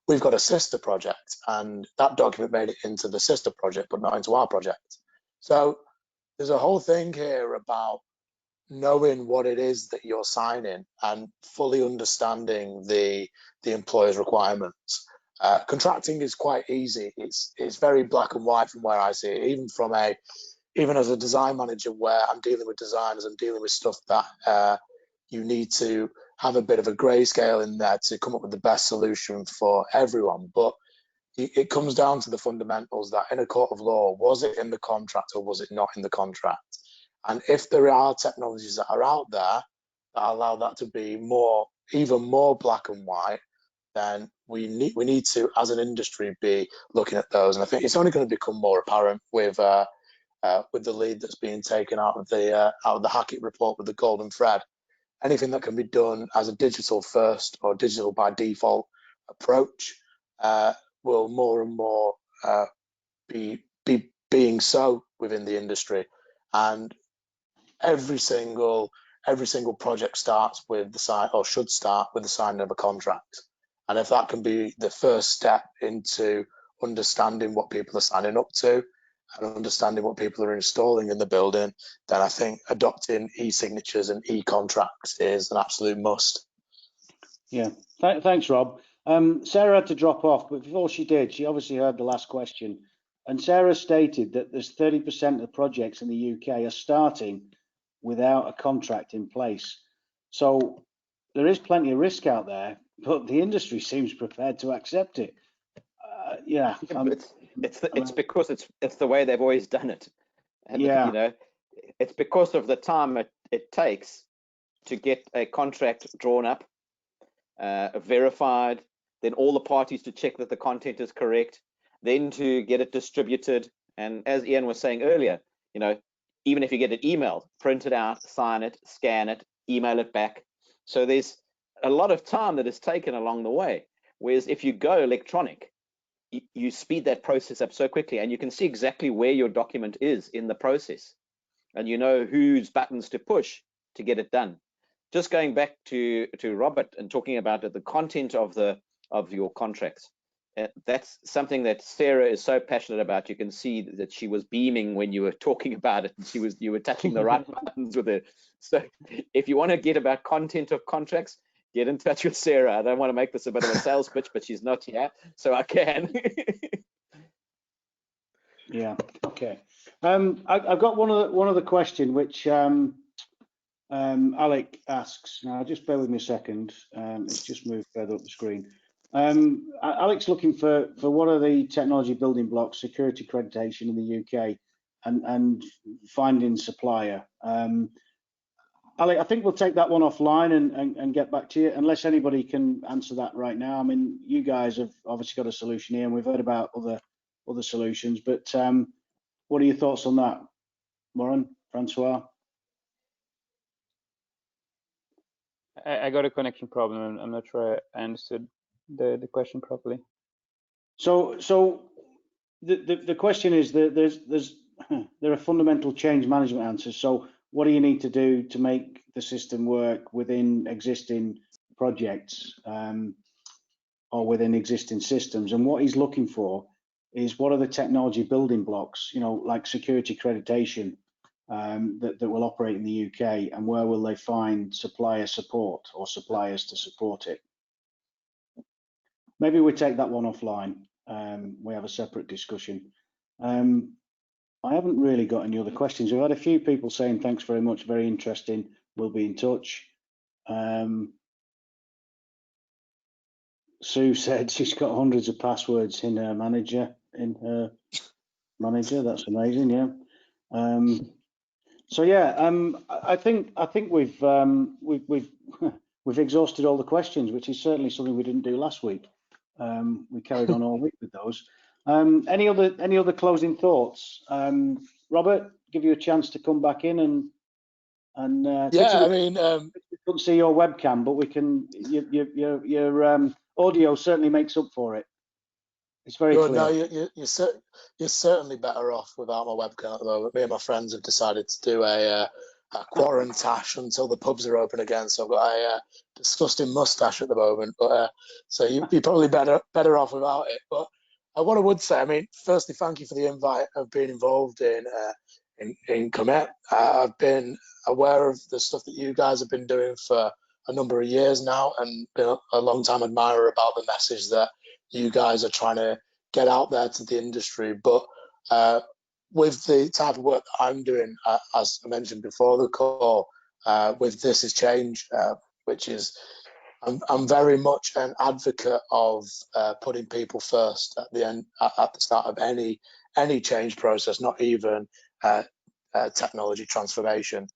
we've got a sister project, and that document made it into the sister project, but not into our project. So there's a whole thing here about knowing what it is that you're signing and fully understanding the employer's requirements. Contracting is quite easy. It's very black and white from where I see it. Even as a design manager, where I'm dealing with designers, I'm dealing with stuff that you need to have a bit of a grayscale in there to come up with the best solution for everyone. But it comes down to the fundamentals that in a court of law, was it in the contract or was it not in the contract? And if there are technologies that are out there that allow that to be even more black and white, then we need to, as an industry, be looking at those. And I think it's only going to become more apparent with the lead that's being taken out of the Hackett report with the golden thread. Anything that can be done as a digital first or digital by default approach will more and more be being so within the industry. And every single project starts with the sign, or should start with the signing of a contract. And if that can be the first step into understanding what people are signing up to and understanding what people are installing in the building, then I think adopting e-signatures and e-contracts is an absolute must. Yeah, thanks, Rob. Sarah had to drop off, but before she did, she obviously heard the last question. And Sarah stated that there's 30% of the projects in the UK are starting without a contract in place. So there is plenty of risk out there, but the industry seems prepared to accept it. It's because it's the way they've always done it. And, yeah. It's because of the time it takes to get a contract drawn up, verified, then all the parties to check that the content is correct, then to get it distributed. And as Ian was saying earlier, you know, even if you get an email, print it out, sign it, scan it, email it back. So there's a lot of time that is taken along the way. Whereas if you go electronic, you speed that process up so quickly, and you can see exactly where your document is in the process, and you know whose buttons to push to get it done. Just going back to Robert and talking about the content of your contracts. That's something that Sarah is so passionate about. You can see that she was beaming when you were talking about it, and you were touching the right buttons with her. So if you want to get about content of contracts, get in touch with Sarah. I don't want to make this a bit of a sales pitch, but she's not here, so I can. Yeah. Okay. I've got one other question which Alec asks. Now, just bear with me a second. It's just moved further up the screen. Alec's looking for what are the technology building blocks, security accreditation in the UK, and finding supplier. Alec, I think we'll take that one offline and get back to you, unless anybody can answer that right now. I mean, you guys have obviously got a solution here, and we've heard about other solutions, but what are your thoughts on that, Warren, Francois? I got a connection problem. I'm not sure I understood the question properly. So the question is that there are fundamental change management answers. So what do you need to do to make the system work within existing projects or within existing systems? And what he's looking for is what are the technology building blocks, you know, like security accreditation that will operate in the UK, and where will they find supplier support or suppliers to support it? Maybe we take that one offline. We have a separate discussion. I haven't really got any other questions. We've had a few people saying thanks very much, very interesting. We'll be in touch. Sue said she's got hundreds of passwords in her manager. That's amazing, yeah. So yeah, I think we've exhausted all the questions, which is certainly something we didn't do last week. We carried on all week with those. Any other closing thoughts? Robert, give you a chance to come back in and yeah, I mean, we couldn't see your webcam, but we can. Your audio certainly makes up for it. It's very clear. No, you're certainly better off without my webcam at the moment. Me and my friends have decided to do a quarantash until the pubs are open again. So I've got a disgusting mustache at the moment, but so you'd be probably better off without it. But what I would say, I mean, firstly, thank you for the invite of being involved in COMIT. I've been aware of the stuff that you guys have been doing for a number of years now, and been a long time admirer about the message that you guys are trying to get out there to the industry. But with the type of work that I'm doing, as I mentioned before the call, with This Is Change, which is, I'm very much an advocate of putting people first at the start of any change process, not even technology transformation.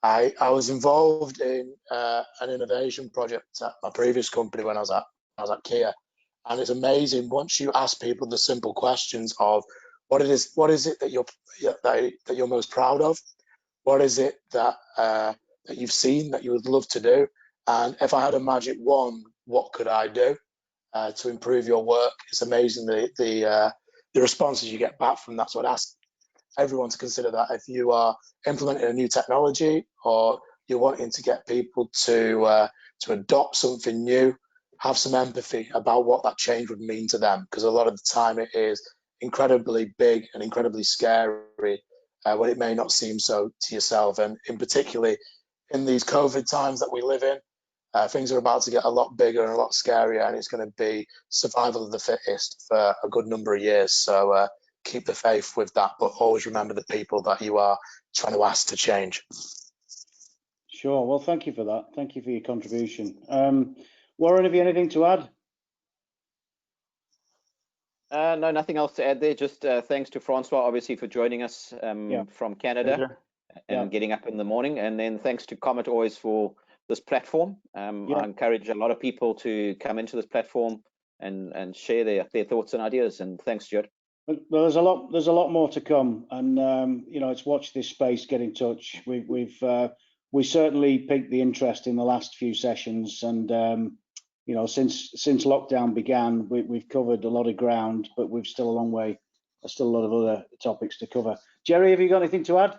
I was involved in an innovation project at my previous company when I was at Kia, and it's amazing once you ask people the simple questions of what is it that you're most proud of, what is it that you've seen that you would love to do, and if I had a magic wand, what could I do to improve your work? It's amazing the responses you get back from that. So I'd ask everyone to consider that if you are implementing a new technology or you're wanting to get people to adopt something new, have some empathy about what that change would mean to them, because a lot of the time it is incredibly big and incredibly scary when it may not seem so to yourself. And in particularly in these COVID times that we live in, things are about to get a lot bigger and a lot scarier, and it's going to be survival of the fittest for a good number of years. So keep the faith with that, but always remember the people that you are trying to ask to change. Sure. Well, thank you for that. Thank you for your contribution. Warren, have you anything to add? No, nothing else to add there. Just thanks to Francois, obviously, for joining us from Canada and getting up in the morning. And then thanks to COMIT always for this platform. I encourage a lot of people to come into this platform and share their thoughts and ideas. And thanks, Stuart. Well, there's a lot more to come, and you know, it's watch this space, get in touch. We certainly piqued the interest in the last few sessions, and you know, since lockdown began, we've covered a lot of ground, but we've still a long way. There's still a lot of other topics to cover. Jerry, have you got anything to add?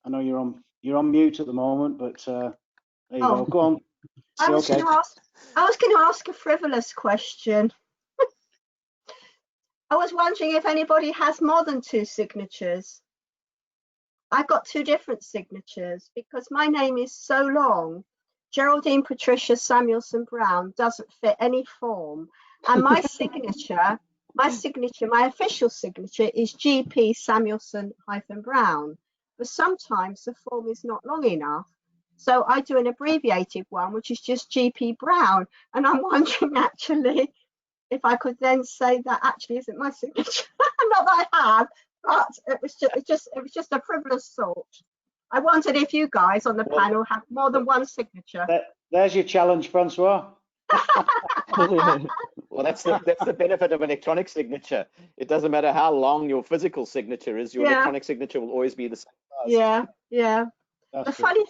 I know you're on mute at the moment, but there you go. Go on. I was going to ask a frivolous question. I was wondering if anybody has more than 2 signatures. I've got 2 different signatures because my name is so long. Geraldine Patricia Samuelson Brown doesn't fit any form. And my signature, my official signature is GP Samuelson-Brown. But sometimes the form is not long enough. So I do an abbreviated one, which is just GP Brown. And I'm wondering actually if I could then say that actually isn't my signature. Not that I have, but it was just a frivolous thought. I wondered if you guys on the panel have more than 1 signature. There's your challenge, Francois. Well, that's the benefit of an electronic signature. It doesn't matter how long your physical signature is, your electronic signature will always be the same size. Yeah. The funny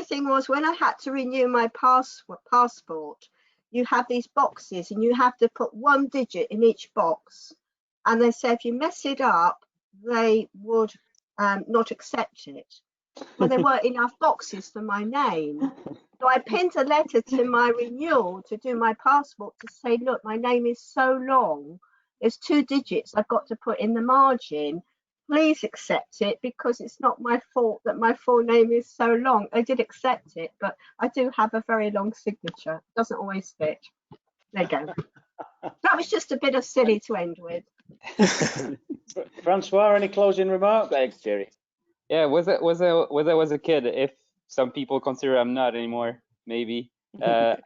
thing was when I had to renew my passport, you have these boxes and you have to put 1 digit in each box. And they say if you mess it up, they would not accept it. Well, there weren't enough boxes for my name. So I pinned a letter to my renewal to do my passport to say, look, my name is so long. There's 2 digits I've got to put in the margin. Please accept it because it's not my fault that my full name is so long. I did accept it, but I do have a very long signature. It doesn't always fit. There you go. That was just a bit of silly to end with. Francois, any closing remarks? Thanks, Jerry. Yeah, was I was a kid, if some people consider I'm not anymore, maybe. I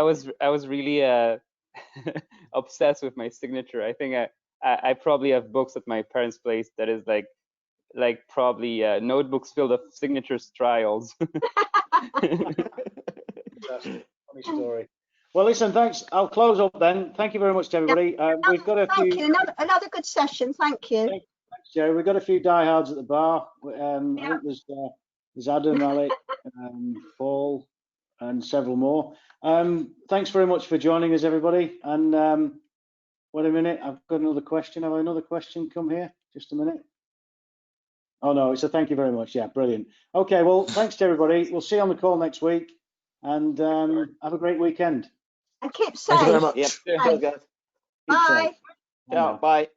was really obsessed with my signature. I think I probably have books at my parents' place that is like probably notebooks filled of signatures trials. That's a funny story. Well, listen, thanks. I'll close up then. Thank you very much to everybody. We've got a few. Thank you. Another good session. Thank you. Thanks, Jerry. We've got a few diehards at the bar. I think there's Adam, Alec, Paul, and several more. Thanks very much for joining us, everybody. And wait a minute, I've got another question. Have I another question come here? Just a minute. Oh no, it's a thank you very much. Yeah, brilliant. Okay, well, thanks to everybody. We'll see you on the call next week, and have a great weekend. And keep safe. Thank you very much. Yep. Bye. Guys. Bye. Yeah, bye.